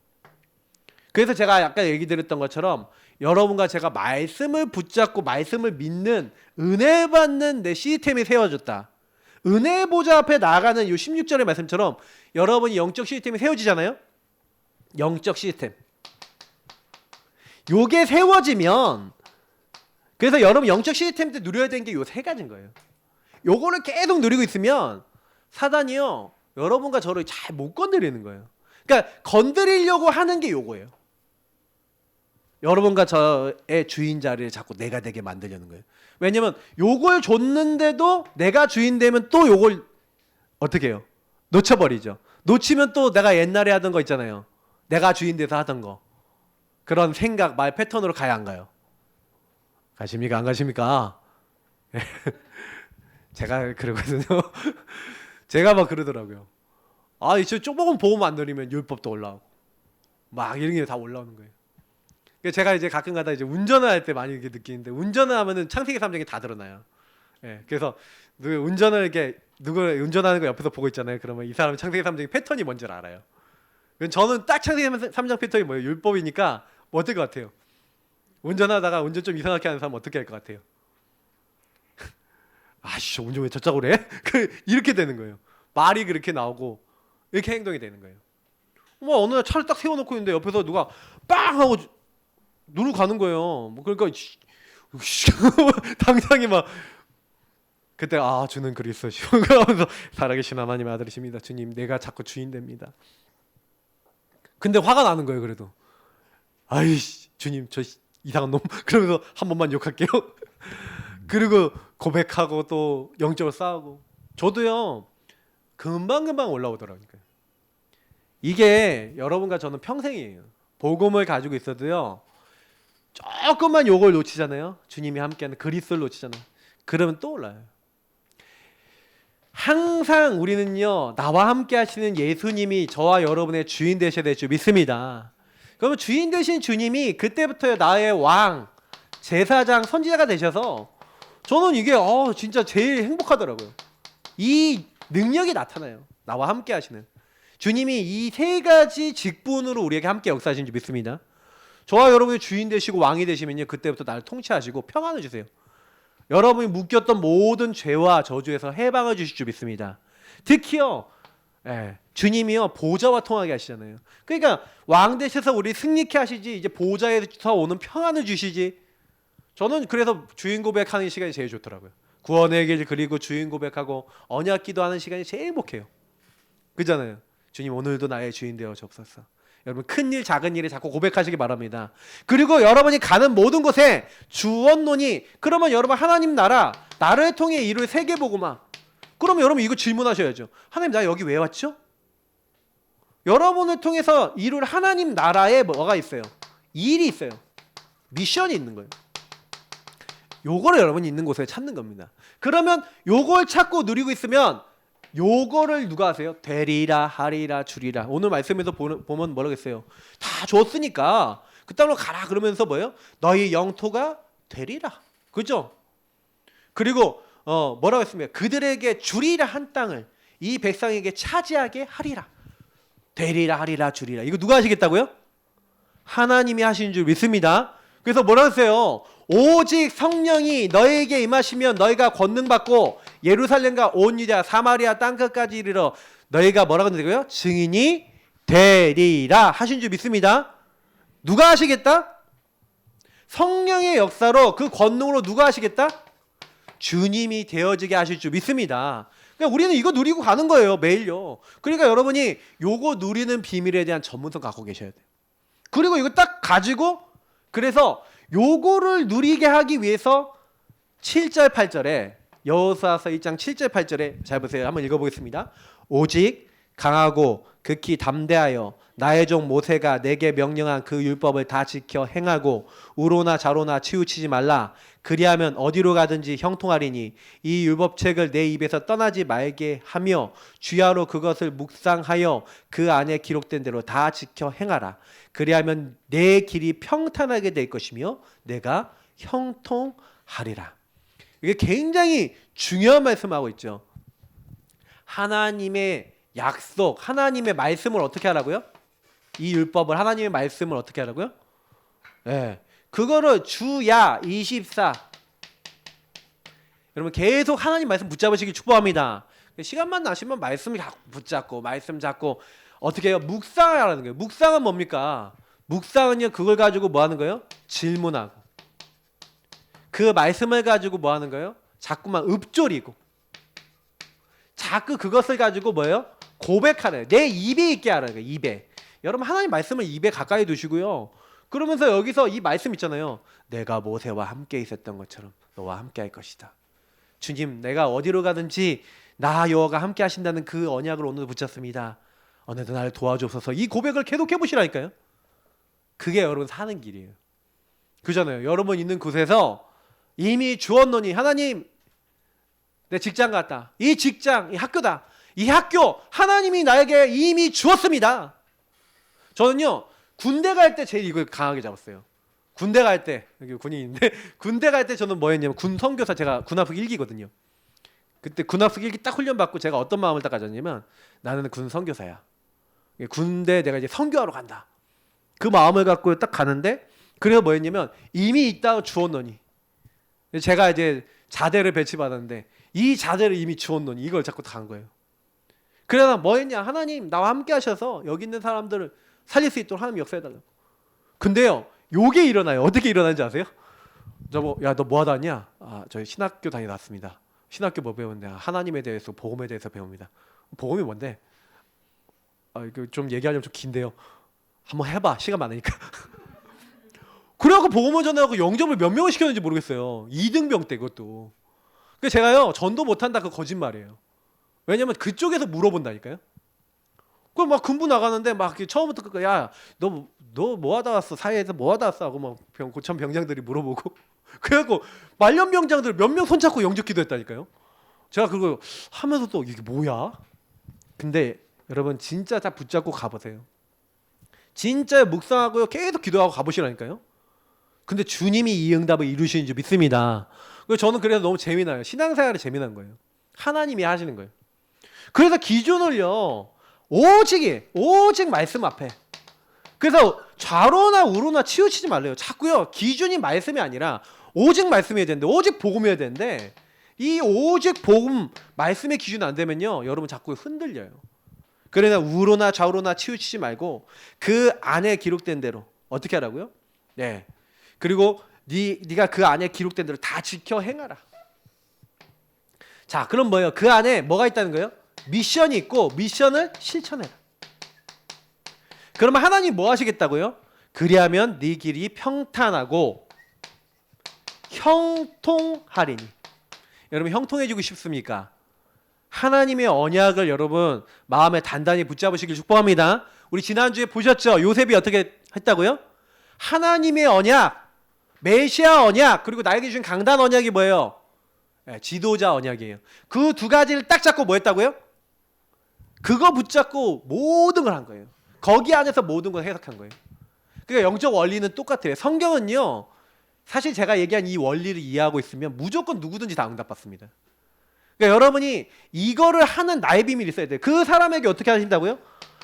그래서 제가 아까 얘기 드렸던 것처럼 여러분과 제가 말씀을 붙잡고 말씀을 믿는 은혜 받는 내 시스템이 세워졌다. 은혜 보좌 앞에 나아가는 이 16절의 말씀처럼 여러분이 영적 시스템이 세워지잖아요. 영적 시스템. 요게 세워지면 그래서 여러분 영적 시스템 때 누려야 되는 게 요 세 가지인 거예요. 요거를 계속 누리고 있으면 사단이요. 여러분과 저를 잘 못 건드리는 거예요. 그러니까 건드리려고 하는 게 요거예요. 여러분과 저의 주인 자리를 자꾸 내가 되게 만들려는 거예요. 왜냐면 요걸 줬는데도 내가 주인 되면 또 요걸 어떻게 해요? 놓쳐버리죠. 놓치면 또 내가 옛날에 하던 거 있잖아요. 내가 주인 돼서 하던 거. 그런 생각, 말 패턴으로 가야 안 가요? 가십니까? 안 가십니까? 제가 그러거든요. 제가 막 그러더라고요. 이제 조금 보험 안 누리면 율법도 올라오고 막 이런 게 다 올라오는 거예요. 제가 이제 가끔가다 이제 운전을 할 때 많이 이렇게 느끼는데 운전을 하면은 창세기 3장이 다 드러나요. 그래서 운전을 이렇게 누구 운전하는 거 옆에서 보고 있잖아요. 그러면 이 사람은 창세기 3장의 패턴이 뭔지를 알아요. 저는 딱 창세기 3장 패턴이 뭐예요? 율법이니까 뭐 어떨 것 같아요? 운전하다가 운전 좀 이상하게 하는 사람 어떻게 할 것 같아요? 아씨 운전 왜 저쪽으로 해? 이렇게 되는 거예요. 말이 그렇게 나오고 이렇게 행동이 되는 거예요. 어느 날 차를 딱 세워놓고 있는데 옆에서 누가 빵 하고 누르고 가는 거예요. 뭐 그러니까 당장이 막 그때 주는 그리스도시오 그러면서 살아계신 하나님의 아들이십니다. 주님, 내가 자꾸 주인 됩니다. 근데 화가 나는 거예요. 그래도 아이씨 주님, 저 이상한 놈 그러면서 한 번만 욕할게요. 그리고 고백하고 또 영적으로 싸우고. 저도요 금방금방 올라오더라고요. 이게 여러분과 저는 평생이에요. 복음을 가지고 있어도요 조금만 요걸 놓치잖아요. 주님이 함께하는 그리스도를 놓치잖아요. 그러면 또 올라요. 항상 우리는요 나와 함께 하시는 예수님이 저와 여러분의 주인 되셔야 될 줄 믿습니다. 그러면 주인 되신 주님이 그때부터 나의 왕, 제사장, 선지자가 되셔서 저는 이게 진짜 제일 행복하더라고요. 이 능력이 나타나요. 나와 함께 하시는 주님이 이 세 가지 직분으로 우리에게 함께 역사하신 줄 믿습니다. 저와 여러분이 주인 되시고 왕이 되시면요 그때부터 나를 통치하시고 평안을 주세요. 여러분이 묶였던 모든 죄와 저주에서 해방을 주실 줄 믿습니다. 특히요 주님이요 보좌와 통하게 하시잖아요. 그러니까 왕 되셔서 우리 승리케 하시지 이제 보좌에서 오는 평안을 주시지. 저는 그래서 주인 고백하는 시간이 제일 좋더라고요. 구원의 길 그리고 주인 고백하고 언약 기도하는 시간이 제일 행복해요. 그잖아요. 주님, 오늘도 나의 주인 되어 주옵소서. 여러분 큰일 작은 일에 자꾸 고백하시기 바랍니다. 그리고 여러분이 가는 모든 곳에 주원론이 그러면 여러분 하나님 나라를 통해 이룰 세계복음화. 그러면 여러분 이거 질문하셔야죠. 하나님, 나 여기 왜 왔죠? 여러분을 통해서 이룰 하나님 나라에 뭐가 있어요? 일이 있어요. 미션이 있는 거예요. 요거를 여러분이 있는 곳에 찾는 겁니다. 그러면 요걸 찾고 누리고 있으면 요거를 누가 하세요? 되리라 하리라 주리라. 오늘 말씀에서 보면 뭐라고 했어요? 다 줬으니까 그 땅으로 가라 그러면서 뭐예요? 너희 영토가 되리라. 그죠? 그리고 뭐라고 했습니까? 그들에게 주리라 한 땅을 이 백성에게 차지하게 하리라. 되리라 하리라 주리라. 이거 누가 하시겠다고요? 하나님이 하시는 줄 믿습니다. 그래서 뭐라고 했어요? 오직 성령이 너에게 임하시면 너희가 권능받고 예루살렘과 온 유대아 사마리아 땅끝까지 이르러 너희가 뭐라고 했는데요? 증인이 되리라 하신 줄 믿습니다. 누가 하시겠다? 성령의 역사로 그 권능으로 누가 하시겠다? 주님이 되어지게 하실 줄 믿습니다. 그러니까 우리는 이거 누리고 가는 거예요. 매일요. 그러니까 여러분이 요거 누리는 비밀에 대한 전문성 갖고 계셔야 돼요. 그리고 이거 딱 가지고 그래서 요거를 누리게 하기 위해서 7절 8절에 여호수아서 1장 7절 8절에 잘 보세요. 한번 읽어보겠습니다. 오직 강하고 극히 담대하여 나의 종 모세가 내게 명령한 그 율법을 다 지켜 행하고 우로나 좌로나 치우치지 말라. 그리하면 어디로 가든지 형통하리니 이 율법책을 내 입에서 떠나지 말게 하며 주야로 그것을 묵상하여 그 안에 기록된 대로 다 지켜 행하라. 그리하면 내 길이 평탄하게 될 것이며 내가 형통하리라. 이게 굉장히 중요한 말씀하고 있죠. 하나님의 약속, 하나님의 말씀을 어떻게 하라고요? 이 율법을 하나님의 말씀을 어떻게 하라고요? 네. 그거를 주야 24 여러분 계속 하나님 말씀 붙잡으시길 축복합니다. 시간만 나시면 말씀 붙잡고 말씀 잡고 어떻게 해요? 묵상하라는 거예요. 묵상은 뭡니까? 묵상은요 그걸 가지고 뭐 하는 거예요? 질문하고 그 말씀을 가지고 뭐 하는 거예요? 자꾸만 읊조리고 자꾸 그것을 가지고 뭐예요? 고백하는 내 입에 있게 하라는 거예요. 입에. 여러분 하나님 말씀을 입에 가까이 두시고요. 그러면서 여기서 이 말씀 있잖아요. 내가 모세와 함께 있었던 것처럼 너와 함께 할 것이다. 주님, 내가 어디로 가든지 나 여호와가 함께 하신다는 그 언약을 오늘 붙잡습니다. 오늘도 나를 도와주옵소서. 이 고백을 계속 해보시라니까요. 그게 여러분 사는 길이에요. 그잖아요. 여러분 있는 곳에서 이미 주었노니 하나님 내 직장 갔다. 이 직장, 이 학교다. 이 학교 하나님이 나에게 이미 주었습니다. 저는요 군대 갈 때 제일 이걸 강하게 잡았어요. 군대 갈 때 여기 군이 있는데 군대 갈 때 저는 뭐 했냐면 군 선교사 제가 군합숙 1기거든요. 그때 군합숙 1기 딱 훈련 받고 제가 어떤 마음을 딱 가졌냐면 나는 군 선교사야. 군대 내가 이제 선교하러 간다. 그 마음을 갖고 딱 가는데 그래서 뭐 했냐면 이미 있다 주었노니 제가 이제 자대를 배치받았는데 이 자대를 이미 주었노니 이걸 자꾸 다 간 거예요. 그래서 뭐 했냐 하나님 나와 함께 하셔서 여기 있는 사람들을 살릴 수 있도록 하나님 역사해달라고. 근데요 요게 일어나요. 어떻게 일어나는지 아세요? 야, 너 뭐 하다 왔냐? 아, 저희 신학교 다니다 왔습니다. 신학교 뭐 배웠는데 하나님에 대해서, 복음에 대해서 배웁니다. 복음이 뭔데? 아, 이거 좀 얘기하려면 좀 긴데요. 한번 해봐. 시간 많으니까. 그래갖고 복음을 전해갖고 영접을 몇 명을 시켰는지 모르겠어요. 2등병 때 그것도. 그 제가요, 전도 못한다 그 거짓말이에요. 왜냐면 그쪽에서 물어본다니까요. 그럼 막 군부 나가는데 막 처음부터 끝까지 야, 너 뭐 하다 왔어? 사회에서 뭐 하다 왔어? 하고 막 고참 병장들이 물어보고 그래갖고 말년 병장들 몇 명 손잡고 영접 기도했다니까요. 제가 그거 하면서 또 이게 뭐야? 근데 여러분 진짜 다 붙잡고 가보세요. 진짜 묵상하고요, 계속 기도하고 가보시라니까요. 근데 주님이 이 응답을 이루시는 줄 믿습니다. 저는 그래서 너무 재미나요. 신앙생활이 재미난 거예요. 하나님이 하시는 거예요. 그래서 기준을요, 오직 말씀 앞에. 그래서 좌로나 우로나 치우치지 말래요. 자꾸요, 기준이 말씀이 아니라 오직 말씀이어야 되는데, 오직 복음이어야 되는데, 이 오직 복음 말씀의 기준이 안 되면요, 여러분 자꾸 흔들려요. 그러나 우로나 좌우로나 치우치지 말고 그 안에 기록된 대로 어떻게 하라고요? 네. 그리고 네가 그 안에 기록된 대로 다 지켜 행하라. 자, 그럼 뭐예요? 그 안에 뭐가 있다는 거예요? 미션이 있고 미션을 실천해라. 그러면 하나님 뭐 하시겠다고요? 그리하면 네 길이 평탄하고 형통하리니. 여러분 형통해지고 싶습니까? 하나님의 언약을 여러분 마음에 단단히 붙잡으시길 축복합니다. 우리 지난주에 보셨죠? 요셉이 어떻게 했다고요? 하나님의 언약, 메시아 언약, 그리고 나에게 주신 강단 언약이 뭐예요? 네, 지도자 언약이에요. 그 두 가지를 딱 잡고 뭐 했다고요? 그거 붙잡고 모든 걸 한 거예요. 거기 안에서 모든 걸 해석한 거예요. 그러니까 영적 원리는 똑같아요. 성경은요, 사실 제가 얘기한 이 원리를 이해하고 있으면 무조건 누구든지 다 응답받습니다. 그러니까 여러분이 이거를 하는 나의 비밀이 있어야 돼요. 그 사람에게 어떻게 하신다고요?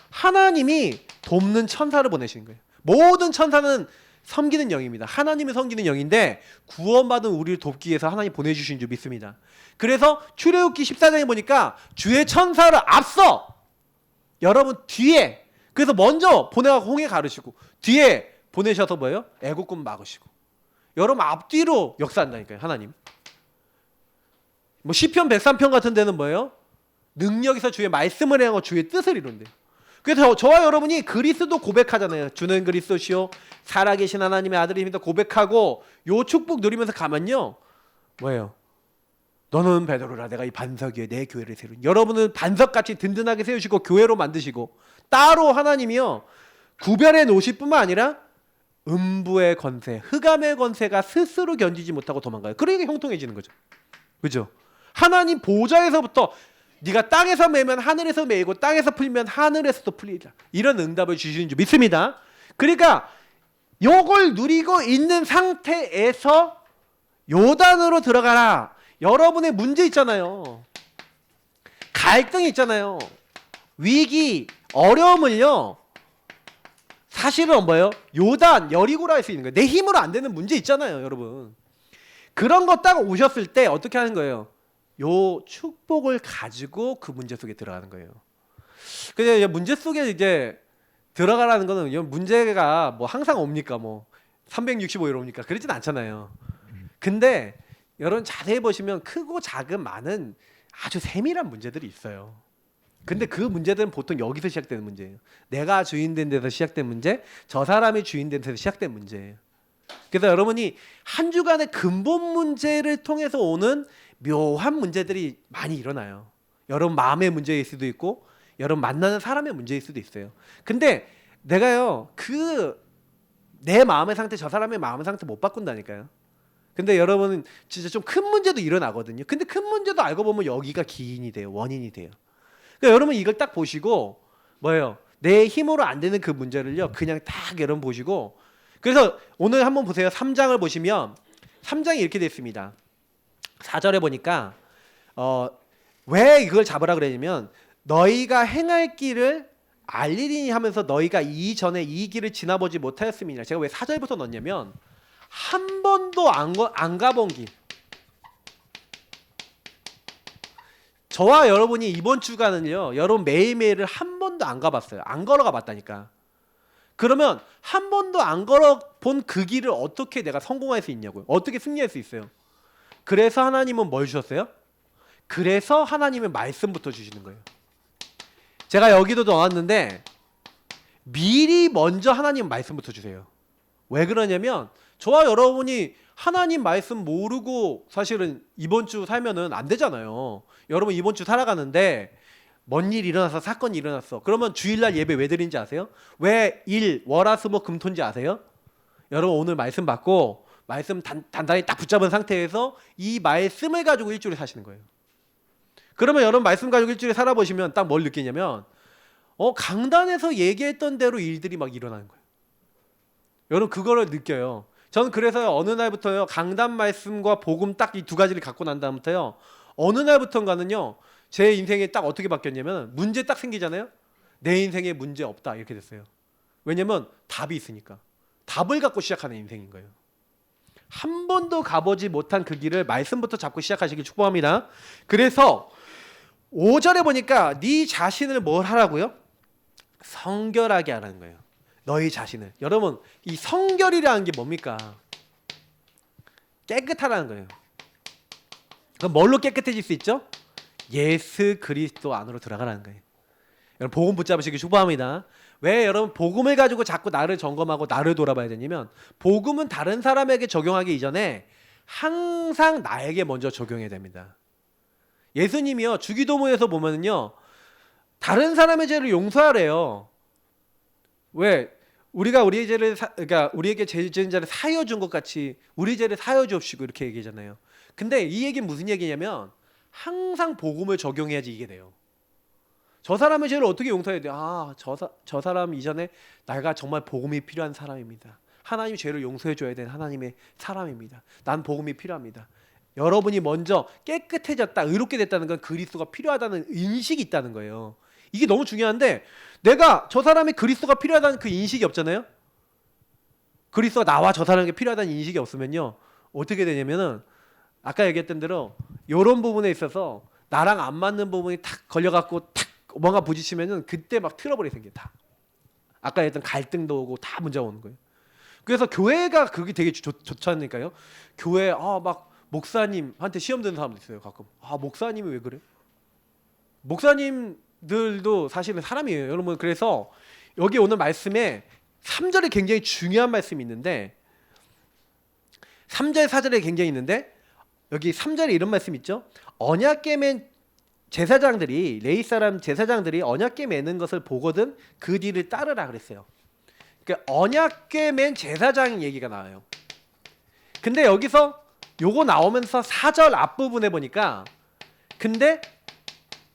하나님이 돕는 천사를 보내시는 거예요. 모든 천사는 섬기는 영입니다. 하나님을 섬기는 영인데 구원받은 우리를 돕기 위해서 하나님 보내주신 줄 믿습니다. 그래서 출애굽기 14장에 보니까 주의 천사를 앞서 여러분 뒤에, 그래서 먼저 보내서 홍해 가르시고 뒤에 보내셔서 뭐예요? 애국군 막으시고, 여러분 앞뒤로 역사한다니까요. 하나님. 뭐 시편 103편 같은 데는 뭐예요? 능력에서 주의 말씀을 행하고 주의 뜻을 이룬대요. 그래서 저와 여러분이 그리스도 고백하잖아요. 주는 그리스도시요 살아계신 하나님의 아들입니다 고백하고 요 축복 누리면서 가면요, 뭐예요? 너는 베드로라, 내가 이 반석 위에 내 교회를 세우니. 여러분은 반석같이 든든하게 세우시고 교회로 만드시고, 따로 하나님이요 구별해 놓으실 뿐만 아니라 음부의 권세, 흑암의 권세가 스스로 견디지 못하고 도망가요. 그러니까 형통해지는 거죠. 그죠? 하나님 보좌에서부터 네가 땅에서 매면 하늘에서 매이고 땅에서 풀면 하늘에서도 풀리라, 이런 응답을 주시는 줄 믿습니다. 그러니까 요걸 누리고 있는 상태에서 요단으로 들어가라. 여러분의 문제 있잖아요. 갈등이 있잖아요. 위기, 어려움을요, 사실은 뭐예요? 요단, 여리고라 할 수 있는 거예요. 내 힘으로 안 되는 문제 있잖아요, 여러분. 그런 거 딱 오셨을 때 어떻게 하는 거예요? 요 축복을 가지고 그 문제 속에 들어가는 거예요. 근데 문제 속에 이제 들어가라는 거는, 문제가 뭐 항상 옵니까? 뭐 365일 옵니까? 그러진 않잖아요. 근데 여러분 자세히 보시면 크고 작은 많은 아주 세밀한 문제들이 있어요. 근데 그 문제들은 보통 여기서 시작되는 문제예요. 내가 주인된 데서 시작된 문제, 저 사람이 주인된 데서 시작된 문제예요. 그래서 여러분이 한 주간의 근본 문제를 통해서 오는 묘한 문제들이 많이 일어나요. 여러분 마음의 문제일 수도 있고 여러분 만나는 사람의 문제일 수도 있어요. 근데 내가요, 내 마음의 상태, 저 사람의 마음의 상태 못 바꾼다니까요. 근데 여러분은 진짜 좀 큰 문제도 일어나거든요. 근데 큰 문제도 알고 보면 여기가 기인이 돼요. 원인이 돼요. 그러니까 여러분 이걸 딱 보시고 뭐예요? 내 힘으로 안 되는 그 문제를요, 그냥 딱 여러분 보시고, 그래서 오늘 한번 보세요. 3장을 보시면 3장이 이렇게 되어 있습니다. 4절에 보니까 왜 이걸 잡으라 그러냐면, 너희가 행할 길을 알리리니 하면서 너희가 이전에 이 길을 지나보지 못하였음이니라. 제가 왜 4절부터 넣었냐면, 한 번도 안 가본 길. 저와 여러분이 이번 주간은요, 여러분 매일매일을 한 번도 안 가봤어요. 안 걸어가 봤다니까. 그러면 한 번도 안 걸어본 그 길을 어떻게 내가 성공할 수 있냐고요. 어떻게 승리할 수 있어요. 그래서 하나님은 뭘 주셨어요? 그래서 하나님의 말씀부터 주시는 거예요. 제가 여기도 넣었는데 미리 먼저 하나님 말씀부터 주세요. 왜 그러냐면 저와 여러분이 하나님 말씀 모르고 사실은 이번 주 살면은 안 되잖아요. 여러분 이번 주 살아가는데 뭔 일 일어나서 사건이 일어났어. 그러면 주일날 예배 왜 드린지 아세요? 왜 월화수목 금토인지 아세요? 여러분 오늘 말씀 받고 말씀 단단히 딱 붙잡은 상태에서 이 말씀을 가지고 일주일 사시는 거예요. 그러면 여러분 말씀 가지고 일주일 살아보시면 딱 뭘 느끼냐면 강단에서 얘기했던 대로 일들이 막 일어나는 거예요. 여러분 그거를 느껴요. 저는 그래서 어느 날부터요 강단 말씀과 복음 딱 이 두 가지를 갖고 난 다음부터요 어느 날부터인가는요 제 인생이 딱 어떻게 바뀌었냐면 문제 딱 생기잖아요. 내 인생에 문제 없다 이렇게 됐어요. 왜냐면 답이 있으니까. 답을 갖고 시작하는 인생인 거예요. 한 번도 가보지 못한 그 길을 말씀부터 잡고 시작하시길 축복합니다. 그래서 5절에 보니까 네 자신을 뭘 하라고요? 성결하게 하라는 거예요. 너희 자신을. 여러분 이 성결이라는 게 뭡니까? 깨끗하라는 거예요. 그럼 뭘로 깨끗해질 수 있죠? 예수 그리스도 안으로 들어가라는 거예요. 여러분 복음 붙잡으시기 축복합니다. 왜 여러분 복음을 가지고 자꾸 나를 점검하고 나를 돌아봐야 되냐면 복음은 다른 사람에게 적용하기 이전에 항상 나에게 먼저 적용해야 됩니다. 예수님이요 주기도문에서 보면은요 다른 사람의 죄를 용서하래요. 왜? 우리가 우리의 죄를 그러니까 우리에게 죄 지은 자를 사하여 준 것 같이 우리 죄를 사하여 주옵시고 이렇게 얘기하잖아요. 근데 이 얘기는 무슨 얘기냐면 항상 복음을 적용해야지 이게 돼요. 저 사람의 죄를 어떻게 용서해야 돼요? 저 사람 이전에 내가 정말 복음이 필요한 사람입니다. 하나님이 죄를 용서해 줘야 되는 하나님의 사람입니다. 난 복음이 필요합니다. 여러분이 먼저 깨끗해졌다, 의롭게 됐다는 건 그리스도가 필요하다는 인식이 있다는 거예요. 이게 너무 중요한데 내가 저 사람이 그리스도가 필요하다는 그 인식이 없잖아요. 그리스도가 나와 저 사람에게 필요하다는 인식이 없으면요 어떻게 되냐면은 아까 얘기했던 대로 이런 부분에 있어서 나랑 안 맞는 부분이 탁 걸려갖고 탁 뭔가 부딪히면은 그때 막 트러블이 생겨 다. 아까 했던 갈등도 오고 다 문제가 오는 거예요. 그래서 교회가 그게 되게 좋지 않을까요? 교회 막 목사님한테 시험 드는 사람도 있어요 가끔. 목사님이 왜 그래? 목사님들도 사실은 사람이에요 여러분. 그래서 여기 오늘 말씀에 3절에 굉장히 중요한 말씀이 있는데 3절 4절에 굉장히 있는데 여기 3절에 이런 말씀 있죠. 언약궤 맨 제사장들이 레위 사람 제사장들이 언약궤 매는 것을 보거든 그 뒤를 따르라 그랬어요. 그러니까 언약궤 맨 제사장 얘기가 나와요. 근데 여기서 요거 나오면서 4절 앞부분에 보니까 근데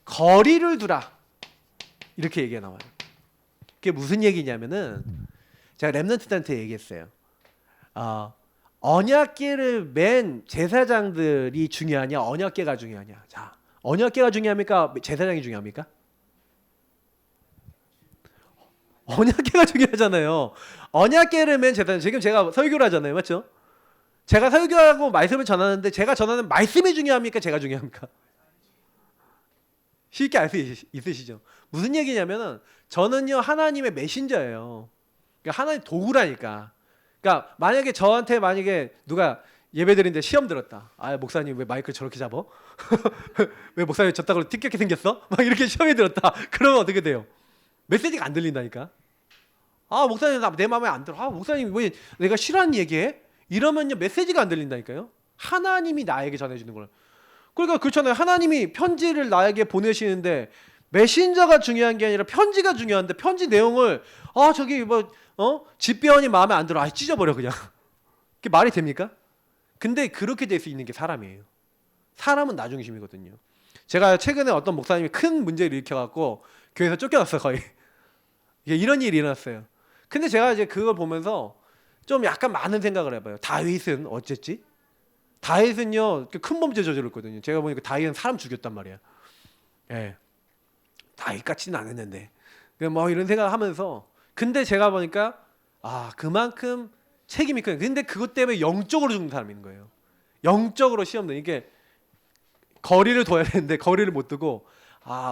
거리를 두라 이렇게 얘기가 나와요. 그게 무슨 얘기냐면은 제가 렘넌트한테 얘기했어요. 언약궤를 맨 제사장들이 중요하냐 언약궤가 중요하냐. 자, 언약궤가 중요합니까? 제사장이 중요합니까? 언약궤가 중요하잖아요. 언약궤를 맨 제사장. 지금 제가 설교를 하잖아요. 맞죠? 제가 설교하고 말씀을 전하는데 제가 전하는 말씀이 중요합니까? 제가 중요합니까? 쉽게 알 수 있으시죠? 무슨 얘기냐면은 저는요 하나님의 메신저예요. 그러니까 하나님 도구라니까. 그러니까 만약에 저한테 누가 예배드리는데 시험 들었다. 목사님 왜 마이크를 저렇게 잡어? 왜 목사님 저따구로 티격게 생겼어? 막 이렇게 시험이 들었다. 그러면 어떻게 돼요? 메시지가 안 들린다니까. 목사님 내 마음에 안 들어. 목사님 왜 내가 싫어하는 얘기해? 이러면요 메시지가 안 들린다니까요. 하나님이 나에게 전해주는 거예요. 그러니까 그렇잖아요. 하나님이 편지를 나에게 보내시는데 메신저가 중요한 게 아니라 편지가 중요한데 편지 내용을 저기 집배원이 마음에 안 들어. 찢어버려 그냥. 그게 말이 됩니까? 근데 그렇게 될 수 있는 게 사람이에요. 사람은 나 중심이거든요. 제가 최근에 어떤 목사님이 큰 문제를 일으켜갖고 교회에서 쫓겨났어요 거의. 이런 일이 일어났어요. 근데 제가 이제 그걸 보면서 좀 약간 많은 생각을 해봐요. 다윗은 어쨌지? 다윗은요 큰 범죄 저질렀거든요. 제가 보니까 다윗은 사람 죽였단 말이야. 예, 다윗같이는 안 했는데 뭐 이런 생각을 하면서 근데 제가 보니까 그만큼 책임이 큰. 근데 그것 때문에 영적으로 죽는 사람이 있는 거예요. 영적으로 시험도 이게 거리를 둬야 되는데 거리를 못 두고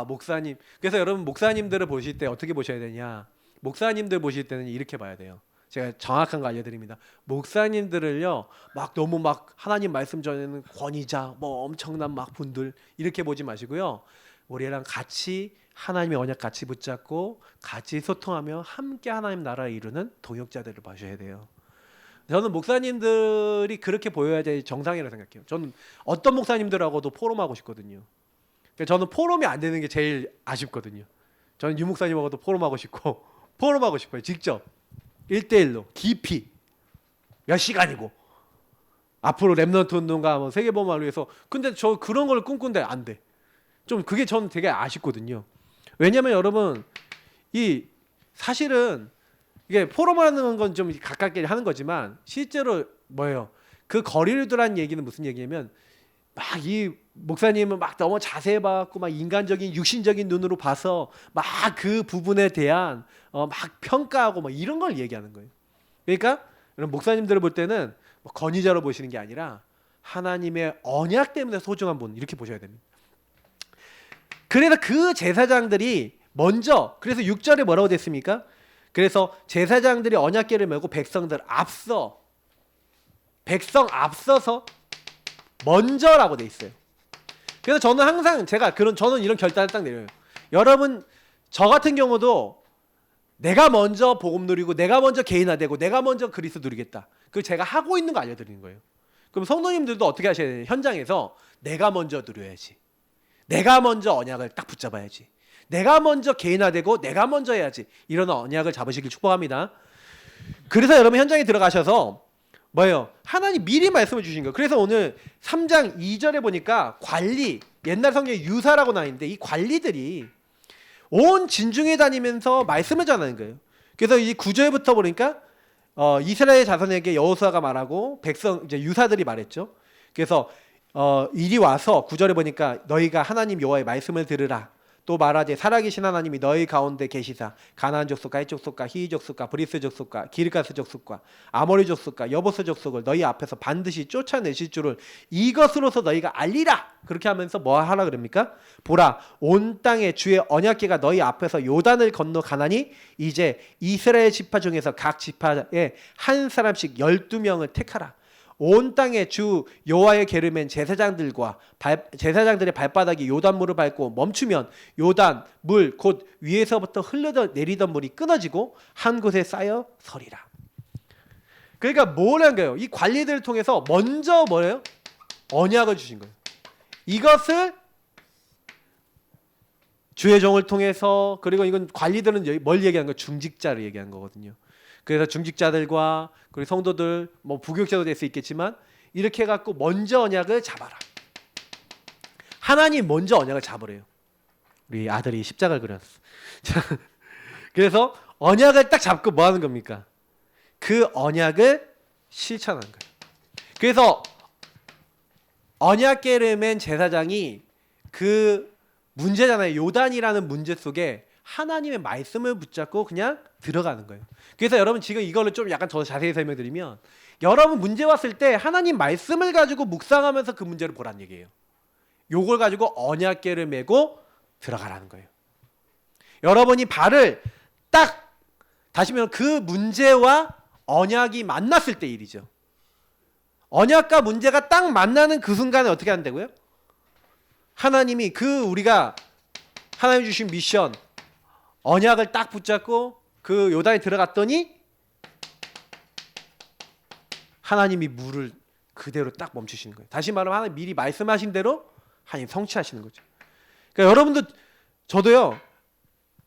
목사님. 그래서 여러분 목사님들을 보실 때 어떻게 보셔야 되냐? 목사님들 보실 때는 이렇게 봐야 돼요. 제가 정확한 거 알려드립니다. 목사님들을요 막 너무 막 하나님 말씀 전하는 권위자 뭐 엄청난 막 분들 이렇게 보지 마시고요. 우리랑 같이 하나님의 언약 같이 붙잡고 같이 소통하며 함께 하나님 나라를 이루는 동역자들을 봐셔야 돼요. 저는 목사님들이 그렇게 보여야 될 정상이라고 생각해요. 저는 어떤 목사님들하고도 포럼하고 싶거든요. 그러니까 저는 포럼이 안 되는 게 제일 아쉽거든요. 저는 유 목사님하고도 포럼하고 싶고 포럼하고 싶어요. 직접 1대1로 깊이 몇 시간이고 앞으로 렘넌트 운동가 뭐 세계복음을 위해서. 근데 저 그런 걸 꿈꾼데 안 돼. 좀 그게 저는 되게 아쉽거든요. 왜냐면 여러분 이 사실은 이게 포럼하는 건 좀 가깝게 하는 거지만 실제로 뭐예요? 그 거리를 두라는 얘기는 무슨 얘기냐면 막 이 목사님은 막 너무 자세히 봐갖고 막 인간적인 육신적인 눈으로 봐서 막 그 부분에 대한 막 평가하고 막 이런 걸 얘기하는 거예요. 그러니까 여러분 목사님들을 볼 때는 뭐 권위자로 보시는 게 아니라 하나님의 언약 때문에 소중한 분 이렇게 보셔야 됩니다. 그래서 그 제사장들이 먼저 그래서 6절에 뭐라고 됐습니까? 그래서 제사장들이 언약궤를 메고 백성 앞서서 먼저라고 돼 있어요. 그래서 저는 항상 저는 이런 결단을 딱 내려요. 여러분 저 같은 경우도 내가 먼저 복음 누리고 내가 먼저 개인화되고 내가 먼저 그리스도 누리겠다. 그걸 제가 하고 있는 거 알려드리는 거예요. 그럼 성도님들도 어떻게 하셔야 돼요? 현장에서 내가 먼저 누려야지. 내가 먼저 언약을 딱 붙잡아야지. 내가 먼저 개인화되고 내가 먼저 해야지. 이런 언약을 잡으시길 축복합니다. 그래서 여러분 현장에 들어가셔서 뭐예요? 하나님 미리 말씀을 주신 거예요. 그래서 오늘 3장 2절에 보니까 관리, 옛날 성경에 유사라고 나와 있는데 이 관리들이 온 진중에 다니면서 말씀을 전하는 거예요. 그래서 이 9절부터 보니까 이스라엘 자손에게 여호수아가 말하고 백성 이제 유사들이 말했죠. 그래서 이리 와서 9절에 보니까 너희가 하나님 여호와의 말씀을 들으라. 또 말하되 살아계신 하나님이 너희 가운데 계시사 가나안 족속과 헷 족속과 히위 족속과 브리스 족속과 기르가스 족속과 아모리 족속과 여보스 족속을 너희 앞에서 반드시 쫓아내실 줄을 이것으로서 너희가 알리라. 그렇게 하면서 뭐 하라 그럽니까? 보라 온 땅에 주의 언약궤가 너희 앞에서 요단을 건너 가나니 이제 이스라엘 지파 중에서 각 지파에 한 사람씩 12명을 택하라. 온 땅에 주 여호와의 궤를 맨 제사장들의 발바닥이 요단물을 밟고 멈추면 요단 물 곧 위에서부터 흘러내리던 물이 끊어지고 한 곳에 쌓여 서리라. 그러니까 뭘 한 거예요? 이 관리들을 통해서 먼저 뭐예요? 언약을 주신 거예요. 이것을 주의 종을 통해서 그리고 이건 관리들은 뭘 얘기하는 거예요? 중직자를 얘기한 거거든요. 그래서 중직자들과 그리고 성도들 뭐 부교육자도 될 수 있겠지만 이렇게 해갖고 먼저 언약을 잡아라. 하나님 먼저 언약을 잡으래요. 우리 아들이 십자가를 그렸어. 그래서 언약을 딱 잡고 뭐 하는 겁니까? 그 언약을 실천하는 거예요. 그래서 언약궤를 맨 제사장이 그 문제잖아요. 요단이라는 문제 속에 하나님의 말씀을 붙잡고 그냥 들어가는 거예요. 그래서 여러분 지금 이거를 좀 약간 더 자세히 설명드리면 여러분 문제 왔을 때 하나님 말씀을 가지고 묵상하면서 그 문제를 보란 얘기예요. 요걸 가지고 언약궤를 메고 들어가라는 거예요. 여러분이 발을 딱 다시면 그 문제와 언약이 만났을 때 일이죠. 언약과 문제가 딱 만나는 그 순간에 어떻게 한다고요? 하나님이 우리가 하나님 주신 미션 언약을 딱 붙잡고 그 요단에 들어갔더니 하나님이 물을 그대로 딱 멈추시는 거예요. 다시 말하면 하나님 미리 말씀하신 대로 하나님 성취하시는 거죠. 그러니까 여러분도 저도요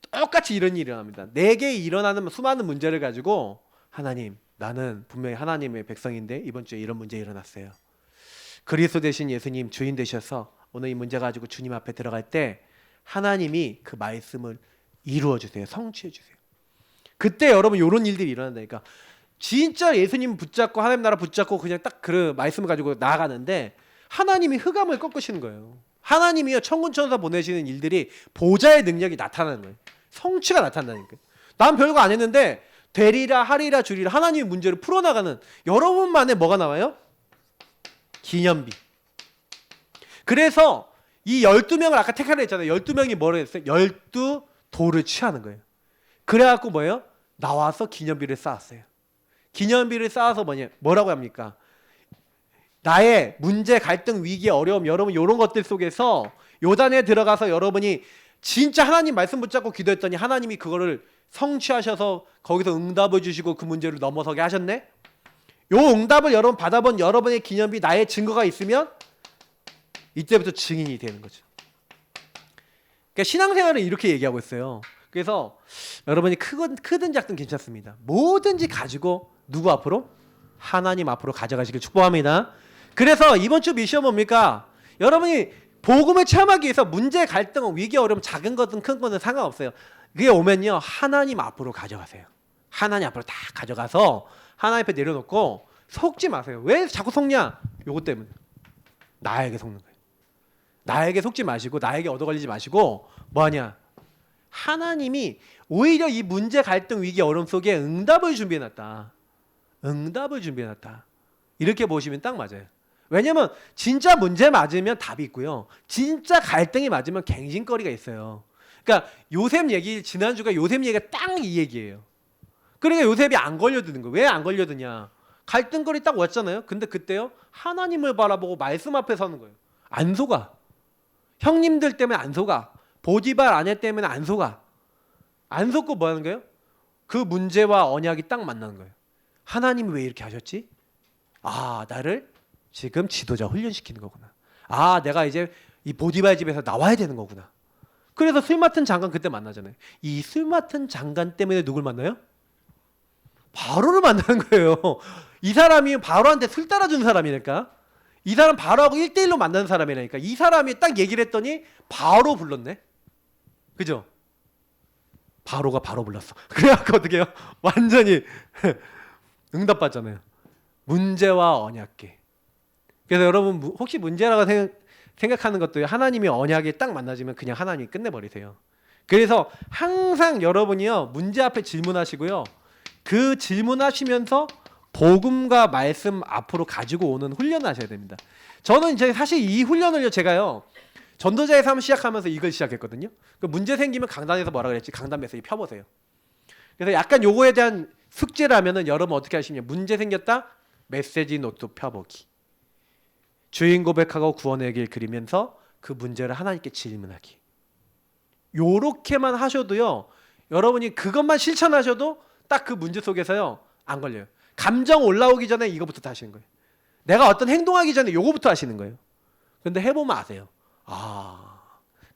똑같이 이런 일이 일어납니다. 내게 일어나는 수많은 문제를 가지고 하나님 나는 분명히 하나님의 백성인데 이번 주에 이런 문제 일어났어요. 그리스도 되신 예수님 주인 되셔서 오늘 이 문제 가지고 주님 앞에 들어갈 때 하나님이 그 말씀을 이루어 주세요. 성취해 주세요. 그때 여러분 이런 일들이 일어난다니까. 진짜 예수님 붙잡고 하나님 나라 붙잡고 그냥 딱 그 말씀을 가지고 나아가는데 하나님이 흑암을 꺾으시는 거예요. 하나님이요 천군천사 보내시는 일들이 보좌의 능력이 나타나는 거예요. 성취가 나타난다니까요. 난 별거 안 했는데 되리라 하리라 주리라 하나님의 문제를 풀어나가는 여러분만의 뭐가 나와요? 기념비. 그래서 이 12명을 아까 택하라 했잖아요. 12명이 뭐라 했어요? 12도를 취하는 거예요. 그래갖고 뭐예요? 나와서 기념비를 쌓았어요. 기념비를 쌓아서 뭐라고 합니까? 나의 문제, 갈등, 위기, 어려움, 여러분 이런 것들 속에서 요단에 들어가서 여러분이 진짜 하나님 말씀 붙잡고 기도했더니 하나님이 그거를 성취하셔서 거기서 응답을 주시고 그 문제를 넘어서게 하셨네. 요 응답을 여러분 받아본 여러분의 기념비, 나의 증거가 있으면 이때부터 증인이 되는 거죠. 그러니까 신앙생활은 이렇게 얘기하고 있어요. 그래서 여러분이 크든 작든 괜찮습니다. 뭐든지 가지고 누구 앞으로? 하나님 앞으로 가져가시길 축복합니다. 그래서 이번 주 미션 뭡니까? 여러분이 복음을 체험하기 위해서 문제, 갈등, 위기, 어려움, 작은 거든 큰 거든 상관없어요. 그게 오면요, 하나님 앞으로 가져가세요. 하나님 앞으로 다 가져가서 하나님 앞에 내려놓고 속지 마세요. 왜 자꾸 속냐? 요거 때문에. 나에게 속는 거예요. 나에게 속지 마시고 나에게 얻어걸리지 마시고 뭐하냐? 하나님이 오히려 이 문제, 갈등, 위기, 어려움 속에 응답을 준비해놨다. 응답을 준비해놨다. 이렇게 보시면 딱 맞아요. 왜냐면 진짜 문제 맞으면 답이 있고요. 진짜 갈등이 맞으면 갱신거리가 있어요. 그러니까 요셉 얘기, 지난주가 요셉 얘기가 딱 이 얘기예요. 그러니까 요셉이 안 걸려드는 거예요. 왜 안 걸려드냐? 갈등거리 딱 왔잖아요. 근데 그때요, 하나님을 바라보고 말씀 앞에 서는 거예요. 안 속아. 형님들 때문에 안 속아. 보디발 아내 때문에 안 속아. 안 속고 뭐 하는 거예요? 그 문제와 언약이 딱 만나는 거예요. 하나님이 왜 이렇게 하셨지? 아, 나를 지금 지도자 훈련시키는 거구나. 아, 내가 이제 이 보디발 집에서 나와야 되는 거구나. 그래서 술 맡은 장관 그때 만나잖아요. 이 술 맡은 장관 때문에 누굴 만나요? 바로를 만나는 거예요. 이 사람이 바로한테 술 따라준 사람이니까. 이 사람 바로하고 1대1로 만나는 사람이라니까. 이 사람이 딱 얘기를 했더니 바로 불렀네. 그죠? 바로가 바로 불렀어. 그래갖고 어떻게 해요? 완전히 응답받잖아요. 문제와 언약계. 그래서 여러분 혹시 문제라고 생각하는 것도 하나님이 언약에 딱 만나지면 그냥 하나님이 끝내버리세요. 그래서 항상 여러분이요, 문제 앞에 질문하시고요, 그 질문하시면서 복음과 말씀 앞으로 가지고 오는 훈련을 하셔야 됩니다. 저는 이제 사실 이 훈련을요, 제가요 전도자의 삶 시작하면서 이걸 시작했거든요. 그 문제 생기면 강단에서 뭐라 그랬지? 강단 메시지 펴보세요. 그래서 약간 요거에 대한 숙제라면은 여러분 어떻게 하시냐? 문제 생겼다? 메시지 노트 펴보기. 주인 고백하고 구원의 길 그리면서 그 문제를 하나님께 질문하기. 요렇게만 하셔도요, 여러분이 그것만 실천하셔도 딱 그 문제 속에서요 안 걸려요. 감정 올라오기 전에 이거부터 다 하시는 거예요. 내가 어떤 행동하기 전에 요거부터 하시는 거예요. 근데 해보면 아세요. 아,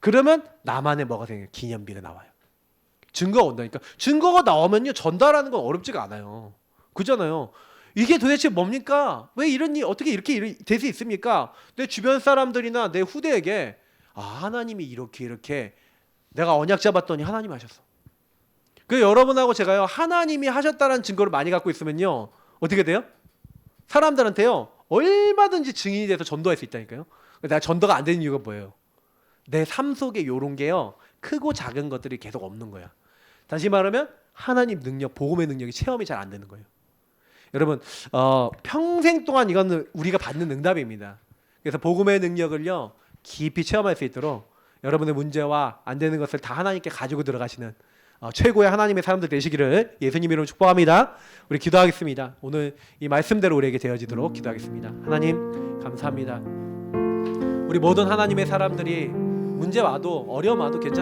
그러면 나만의 뭐가 생겨요? 기념비가 나와요. 증거가 온다니까. 증거가 나오면요, 전달하는 건 어렵지가 않아요. 그잖아요. 이게 도대체 뭡니까? 왜 이런 일, 어떻게 이렇게 될 수 있습니까? 내 주변 사람들이나 내 후대에게, 아, 하나님이 이렇게 내가 언약 잡았더니 하나님이 하셨어. 그 여러분하고 제가요, 하나님이 하셨다는 증거를 많이 갖고 있으면요, 어떻게 돼요? 사람들한테요 얼마든지 증인이 돼서 전도할 수 있다니까요. 내가 전도가 안 되는 이유가 뭐예요? 내 삶 속에 요런 게요, 크고 작은 것들이 계속 없는 거야. 다시 말하면 하나님 능력, 복음의 능력이 체험이 잘 안 되는 거예요. 여러분, 평생 동안 이건 우리가 받는 응답입니다. 그래서 복음의 능력을요 깊이 체험할 수 있도록 여러분의 문제와 안 되는 것을 다 하나님께 가지고 들어가시는 최고의 하나님의 사람들 되시기를 예수님 이름으로 축복합니다. 우리 기도하겠습니다. 오늘 이 말씀대로 우리에게 되어지도록 기도하겠습니다. 하나님 감사합니다. 우리 모든 하나님의 사람들이 문제 와도 어려움 와도 괜찮습니다.